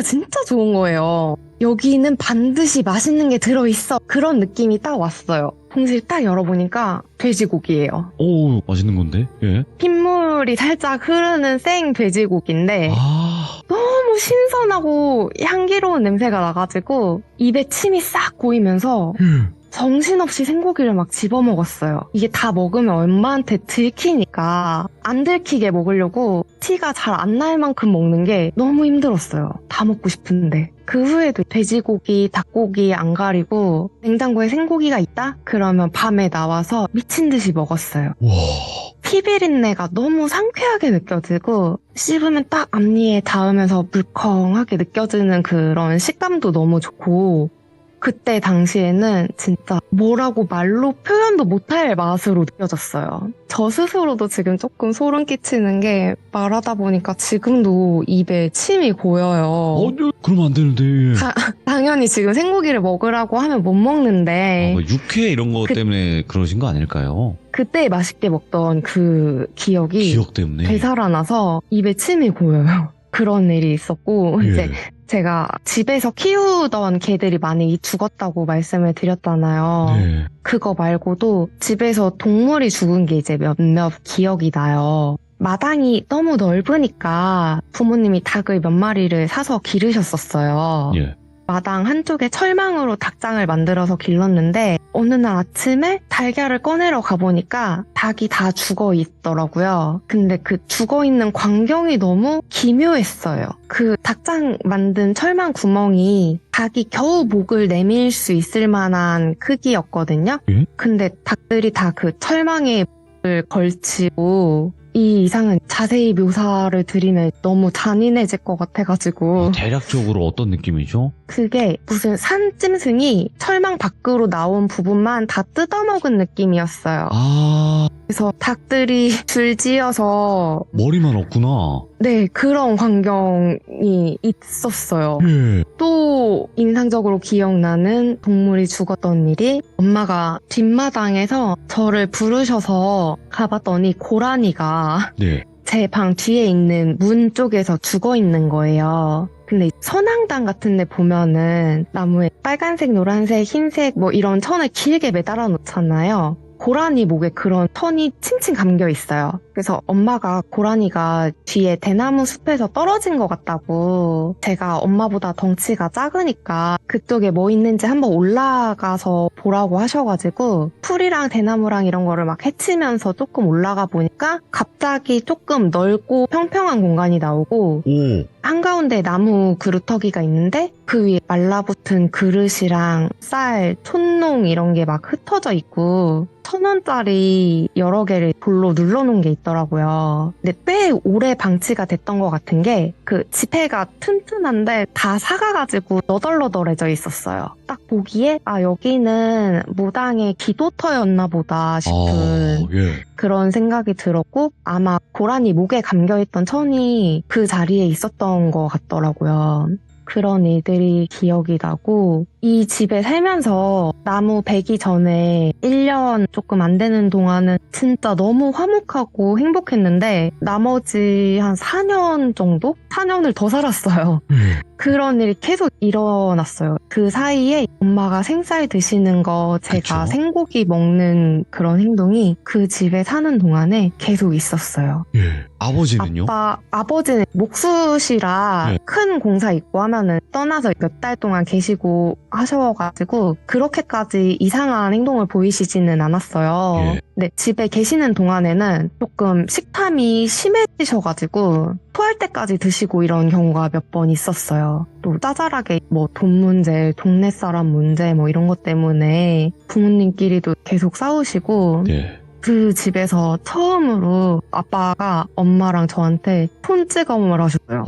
진짜 좋은 거예요. 여기는 반드시 맛있는 게 들어있어. 그런 느낌이 딱 왔어요. 봉지를 딱 열어보니까 돼지고기예요. 오, 맛있는 건데? 예. 핏물이 살짝 흐르는 생 돼지고기인데 아, 너무 신선하고 향기로운 냄새가 나가지고 입에 침이 싹 고이면서 정신없이 생고기를 막 집어먹었어요. 이게 다 먹으면 엄마한테 들키니까 안 들키게 먹으려고 티가 잘 안 날 만큼 먹는 게 너무 힘들었어요. 다 먹고 싶은데. 그 후에도 돼지고기, 닭고기 안 가리고 냉장고에 생고기가 있다? 그러면 밤에 나와서 미친 듯이 먹었어요. 와. 피비린내가 너무 상쾌하게 느껴지고 씹으면 딱 앞니에 닿으면서 물컹하게 느껴지는 그런 식감도 너무 좋고 그때 당시에는 진짜 뭐라고 말로 표현도 못할 맛으로 느껴졌어요. 저 스스로도 지금 조금 소름 끼치는 게 말하다 보니까 지금도 입에 침이 고여요. 그러면 안 되는데. 예. 당연히 지금 생고기를 먹으라고 하면 못 먹는데 뭐 육회 이런 거 때문에 그러신 거 아닐까요? 그때 맛있게 먹던 그 기억이 기억 때문에. 되살아나서 입에 침이 고여요. 그런 일이 있었고 예. 이제 제가 집에서 키우던 개들이 많이 죽었다고 말씀을 드렸잖아요. 네. 그거 말고도 집에서 동물이 죽은 게 이제 몇몇 기억이 나요. 마당이 너무 넓으니까 부모님이 닭을 몇 마리를 사서 기르셨었어요. 예. 마당 한쪽에 철망으로 닭장을 만들어서 길렀는데 어느 날 아침에 달걀을 꺼내러 가보니까 닭이 다 죽어 있더라고요. 근데 그 죽어 있는 광경이 너무 기묘했어요. 그 닭장 만든 철망 구멍이 닭이 겨우 목을 내밀 수 있을 만한 크기였거든요. 예? 근데 닭들이 다 그 철망에 목을 걸치고 이 이상은 자세히 묘사를 드리면 너무 잔인해질 것 같아가지고 대략적으로 어떤 느낌이죠? 그게 무슨 산짐승이 철망 밖으로 나온 부분만 다 뜯어먹은 느낌이었어요. 아, 그래서 닭들이 줄지어서 머리만 없구나. 네, 그런 광경이 있었어요. 예. 또 인상적으로 기억나는 동물이 죽었던 일이 엄마가 뒷마당에서 저를 부르셔서 가봤더니 고라니가 네. 제 방 뒤에 있는 문 쪽에서 죽어 있는 거예요. 근데 선앙당 같은 데 보면은 나무에 빨간색, 노란색, 흰색 뭐 이런 천을 길게 매달아 놓잖아요. 고라니 목에 그런 천이 칭칭 감겨 있어요. 그래서 엄마가 고라니가 뒤에 대나무 숲에서 떨어진 것 같다고 제가 엄마보다 덩치가 작으니까 그쪽에 뭐 있는지 한번 올라가서 보라고 하셔가지고 풀이랑 대나무랑 이런 거를 막 헤치면서 조금 올라가 보니까 갑자기 조금 넓고 평평한 공간이 나오고 오. 한가운데 나무 그루터기가 있는데 그 위에 말라붙은 그릇이랑 쌀, 촛농 이런 게 막 흩어져 있고 1,000원짜리 여러 개를 돌로 눌러놓은 게 있더라고요. 근데 꽤 오래 방치가 됐던 것 같은 게 그 지폐가 튼튼한데 다 사가가지고 너덜너덜해져 있었어요. 딱 보기에 아 여기는 무당의 기도터였나 보다 싶은 예. 그런 생각이 들었고 아마 고라니 목에 감겨있던 천이 그 자리에 있었던 것 같더라고요. 그런 일들이 기억이 나고 이 집에 살면서 나무 베기 전에 1년 조금 안 되는 동안은 진짜 너무 화목하고 행복했는데 나머지 한 4년 정도? 4년을 더 살았어요. 그런 일이 계속 일어났어요. 그 사이에 엄마가 생쌀 드시는 거 제가 그쵸? 생고기 먹는 그런 행동이 그 집에 사는 동안에 계속 있었어요. 예. 아버지는요? 아버지는 목수시라 네. 큰 공사 있고 하면은 떠나서 몇 달 동안 계시고 하셔가지고 그렇게까지 이상한 행동을 보이시지는 않았어요. 예. 근데 집에 계시는 동안에는 조금 식탐이 심해지셔가지고 토할 때까지 드시고 이런 경우가 몇 번 있었어요. 또 짜잘하게 뭐 돈 문제, 동네 사람 문제 뭐 이런 것 때문에 부모님끼리도 계속 싸우시고 네. 그 집에서 처음으로 아빠가 엄마랑 저한테 손찌검을 하셨어요.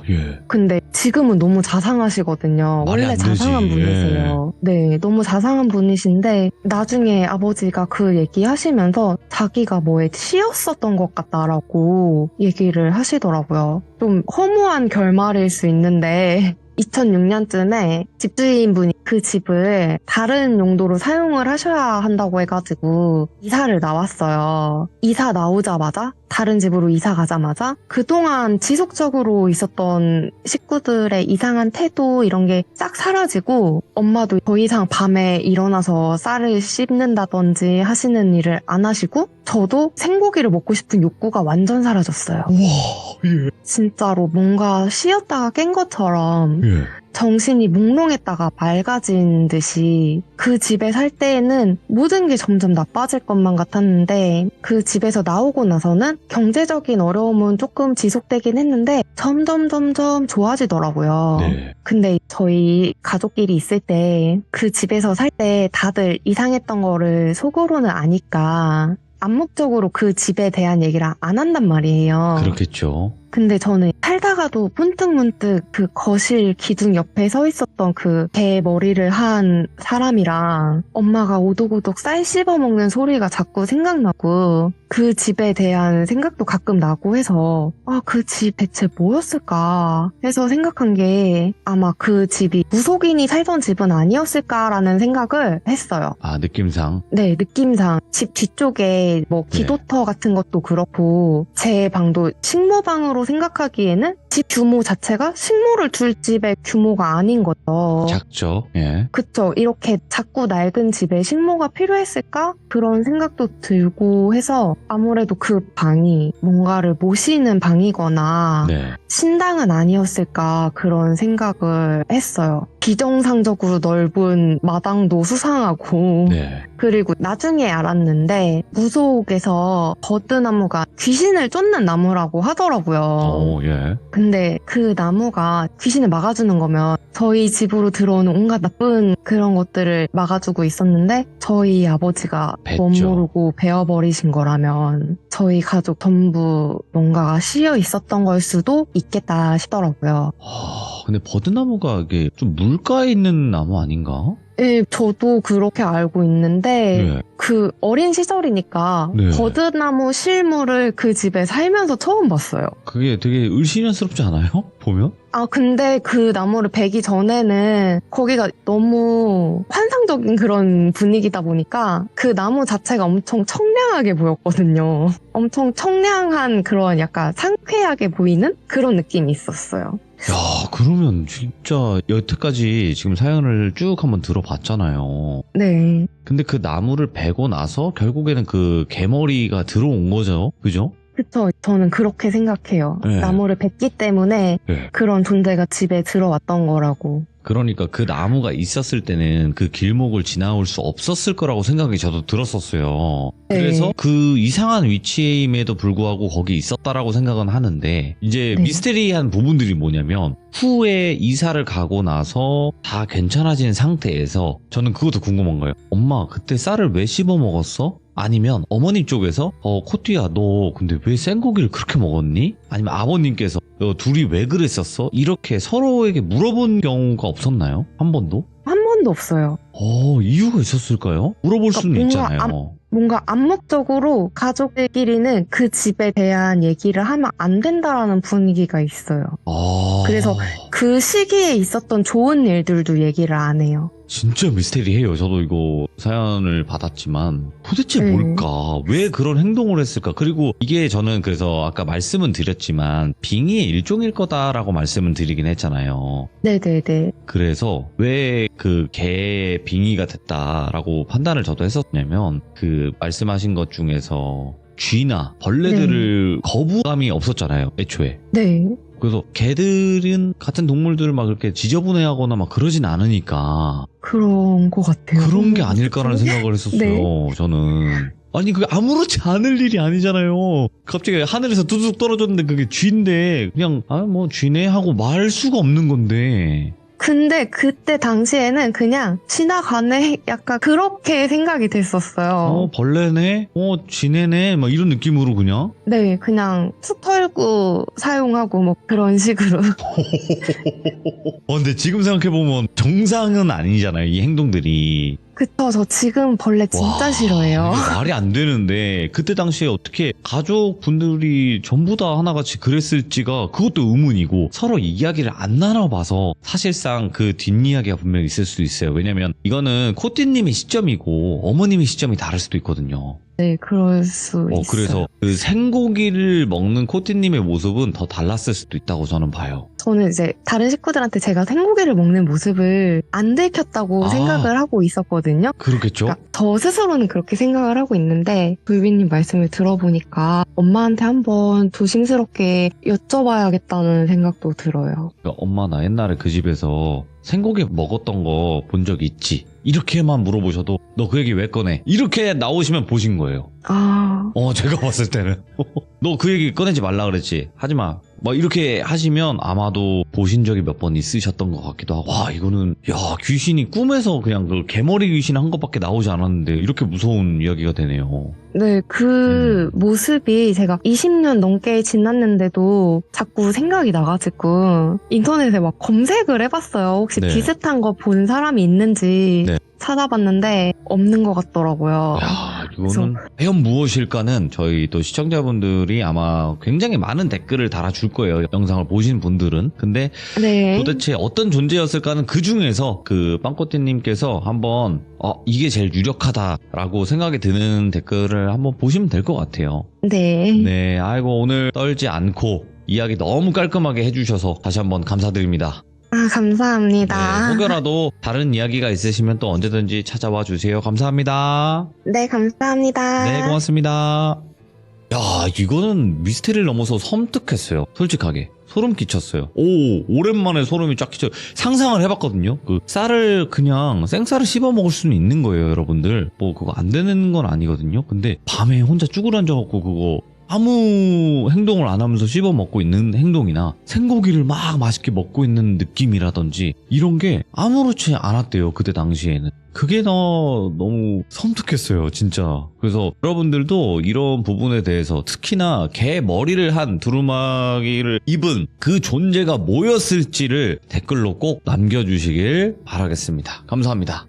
예. 근데 지금은 너무 자상하시거든요. 말이 원래 안 되지. 자상한 분이세요. 네, 너무 자상한 분이신데 나중에 아버지가 그 얘기 하시면서 자기가 뭐에 치였었던 것 같다라고 얘기를 하시더라고요. 좀 허무한 결말일 수 있는데 2006년쯤에 집주인분이 그 집을 다른 용도로 사용을 하셔야 한다고 해가지고 이사를 나왔어요. 이사 나오자마자 다른 집으로 이사 가자마자 그동안 지속적으로 있었던 식구들의 이상한 태도 이런 게 싹 사라지고 엄마도 더 이상 밤에 일어나서 쌀을 씹는다든지 하시는 일을 안 하시고 저도 생고기를 먹고 싶은 욕구가 완전 사라졌어요. 우와, 예. 진짜로 뭔가 쉬었다가 깬 것처럼 예. 정신이 몽롱했다가 맑아진 듯이 그 집에 살 때에는 모든 게 점점 나빠질 것만 같았는데 그 집에서 나오고 나서는 경제적인 어려움은 조금 지속되긴 했는데 점점 좋아지더라고요. 네. 근데 저희 가족끼리 있을 때 그 집에서 살 때 다들 이상했던 거를 속으로는 아니까 암묵적으로 그 집에 대한 얘기를 안 한단 말이에요. 그렇겠죠. 근데 저는 살다가도 문득 그 거실 기둥 옆에 서 있었던 그 개 머리를 한 사람이랑 엄마가 오독오독 쌀 씹어 먹는 소리가 자꾸 생각나고 그 집에 대한 생각도 가끔 나고 해서 아, 그 집 대체 뭐였을까 해서 생각한 게 아마 그 집이 무속인이 살던 집은 아니었을까라는 생각을 했어요. 아, 느낌상. 네, 느낌상 집 뒤쪽에 뭐 기도터 같은 것도 그렇고 제 방도 식모방으로 생각하기에는 집 규모 자체가 식모를 둘 집의 규모가 아닌 거죠. 작죠. 예. 그쵸. 이렇게 작고 낡은 집에 식모가 필요했을까? 그런 생각도 들고 해서 아무래도 그 방이 뭔가를 모시는 방이거나 네. 신당은 아니었을까 그런 생각을 했어요. 비정상적으로 넓은 마당도 수상하고 네. 그리고 나중에 알았는데 무속에서 버드나무가 귀신을 쫓는 나무라고 하더라고요. 예. 근데 그 나무가 귀신을 막아주는 거면 저희 집으로 들어오는 온갖 나쁜 그런 것들을 막아주고 있었는데 저희 아버지가 뱄죠. 멋모르고 베어버리신 거라면 저희 가족 전부 뭔가가 씌여 있었던 걸 수도 있겠다 싶더라고요. 근데 버드나무가 이게 좀 물가에 있는 나무 아닌가? 예, 저도 그렇게 알고 있는데 네. 그 어린 시절이니까 네. 버드나무 실물을 그 집에 살면서 처음 봤어요. 그게 되게 을씨년스럽지 않아요? 보면? 아, 근데 그 나무를 베기 전에는 거기가 너무 환상적인 그런 분위기다 보니까 그 나무 자체가 엄청 청량하게 보였거든요. 엄청 청량한 그런 약간 상쾌하게 보이는 그런 느낌이 있었어요. 야, 그러면 진짜 여태까지 지금 사연을 쭉 한번 들어봤잖아요. 네. 근데 그 나무를 베고 나서 결국에는 그 개머리가 들어온 거죠. 그죠? 그쵸. 저는 그렇게 생각해요. 네. 나무를 뱄기 때문에 네. 그런 존재가 집에 들어왔던 거라고. 그러니까 그 나무가 있었을 때는 그 길목을 지나올 수 없었을 거라고 생각이 저도 들었었어요. 네. 그래서 그 이상한 위치임에도 불구하고 거기 있었다라고 생각은 하는데 이제 네. 미스테리한 부분들이 뭐냐면 후에 이사를 가고 나서 다 괜찮아진 상태에서 저는 그것도 궁금한 거예요. 엄마 그때 쌀을 왜 씹어 먹었어? 아니면 어머님 쪽에서 코띠야 너 근데 왜 생고기를 그렇게 먹었니? 아니면 아버님께서 너 둘이 왜 그랬었어? 이렇게 서로에게 물어본 경우가 없었나요? 한 번도? 한 번도 없어요. 이유가 있었을까요? 물어볼 수는 뭔가 있잖아요. 뭔가 암묵적으로 가족들끼리는 그 집에 대한 얘기를 하면 안 된다라는 분위기가 있어요. 그래서 그 시기에 있었던 좋은 일들도 얘기를 안 해요. 진짜 미스테리해요. 저도 이거 사연을 받았지만 도대체 네. 뭘까? 왜 그런 행동을 했을까? 그리고 이게 저는 그래서 아까 말씀은 드렸지만 빙의의 일종일 거다라고 말씀은 드리긴 했잖아요. 네네네. 그래서 왜 그 개의 빙의가 됐다라고 판단을 저도 했었냐면 그 말씀하신 것 중에서 쥐나 벌레들을 거부감이 없었잖아요. 애초에. 네. 그래서 개들은 같은 동물들을 막 그렇게 지저분해하거나 막 그러진 않으니까 그런 것 같아요. 그런 게 아닐까라는 생각을 했었어요. 네. 저는. 아니 그게 아무렇지 않을 일이 아니잖아요. 갑자기 하늘에서 뚜둑 떨어졌는데 그게 쥐인데 그냥 뭐 쥐네 하고 말 수가 없는 건데. 근데 그때 당시에는 그냥 지나가네 약간 그렇게 생각이 됐었어요. 벌레네? 쥐네네? 막 이런 느낌으로 그냥. 네, 그냥 툭 털고 사용하고 뭐 그런 식으로. 근데 지금 생각해보면 정상은 아니잖아요, 이 행동들이. 그쵸, 저 지금 벌레 진짜 와, 싫어해요. 이게 말이 안 되는데 그때 당시에 어떻게 가족분들이 전부 다 하나같이 그랬을지가 그것도 의문이고 서로 이야기를 안 나눠봐서 사실상 그 뒷이야기가 분명히 있을 수도 있어요. 왜냐면 이거는 코띠님의 시점이고 어머님의 시점이 다를 수도 있거든요. 네, 그럴 수 있어요. 그래서 그 생고기를 먹는 코띠님의 모습은 더 달랐을 수도 있다고 저는 봐요. 저는 이제 다른 식구들한테 제가 생고기를 먹는 모습을 안 들켰다고 생각을 하고 있었거든요. 그렇겠죠? 그러니까 저 스스로는 그렇게 생각을 하고 있는데 불비님 말씀을 들어보니까 엄마한테 한번 조심스럽게 여쭤봐야겠다는 생각도 들어요. 그러니까 엄마 나 옛날에 그 집에서 생고기 먹었던 거 본 적 있지? 이렇게만 물어보셔도 너 그 얘기 왜 꺼내? 이렇게 나오시면 보신 거예요. 제가 봤을 때는 너 그 얘기 꺼내지 말라 그랬지? 하지마. 막 이렇게 하시면 아마도 보신 적이 몇 번 있으셨던 것 같기도 하고, 와 이거는 귀신이 꿈에서 그냥 그 개머리 귀신 한 것밖에 나오지 않았는데 이렇게 무서운 이야기가 되네요. 네, 그 모습이 제가 20년 넘게 지났는데도 자꾸 생각이 나가지고 인터넷에 막 검색을 해봤어요. 혹시 네. 비슷한 거 본 사람이 있는지 네. 찾아봤는데 없는 것 같더라고요. 이거는 과연 무엇일까는 저희 또 시청자분들이 아마 굉장히 많은 댓글을 달아줄 거예요. 영상을 보신 분들은. 근데 네. 도대체 어떤 존재였을까는 그 중에서 그 빵꼬띠님께서 한번 이게 제일 유력하다라고 생각이 드는 댓글을 한번 보시면 될 것 같아요. 네. 네, 아이고 오늘 떨지 않고 이야기 너무 깔끔하게 해주셔서 다시 한번 감사드립니다. 감사합니다. 네, 혹여라도 다른 이야기가 있으시면 또 언제든지 찾아와 주세요. 감사합니다. 네, 감사합니다. 네, 고맙습니다. 야, 이거는 미스테리를 넘어서 섬뜩했어요. 솔직하게. 소름 끼쳤어요. 오, 오랜만에 소름이 쫙 끼쳐. 상상을 해봤거든요. 그 쌀을 그냥 생쌀을 씹어 먹을 수는 있는 거예요, 여러분들. 뭐 그거 안 되는 건 아니거든요. 근데 밤에 혼자 쭈그러앉아갖고 그거 아무 행동을 안 하면서 씹어 먹고 있는 행동이나 생고기를 막 맛있게 먹고 있는 느낌이라든지 이런 게 아무렇지 않았대요, 그때 당시에는. 그게 너무 섬뜩했어요, 진짜. 그래서 여러분들도 이런 부분에 대해서 특히나 개 머리를 한 두루마기를 입은 그 존재가 뭐였을지를 댓글로 꼭 남겨주시길 바라겠습니다. 감사합니다.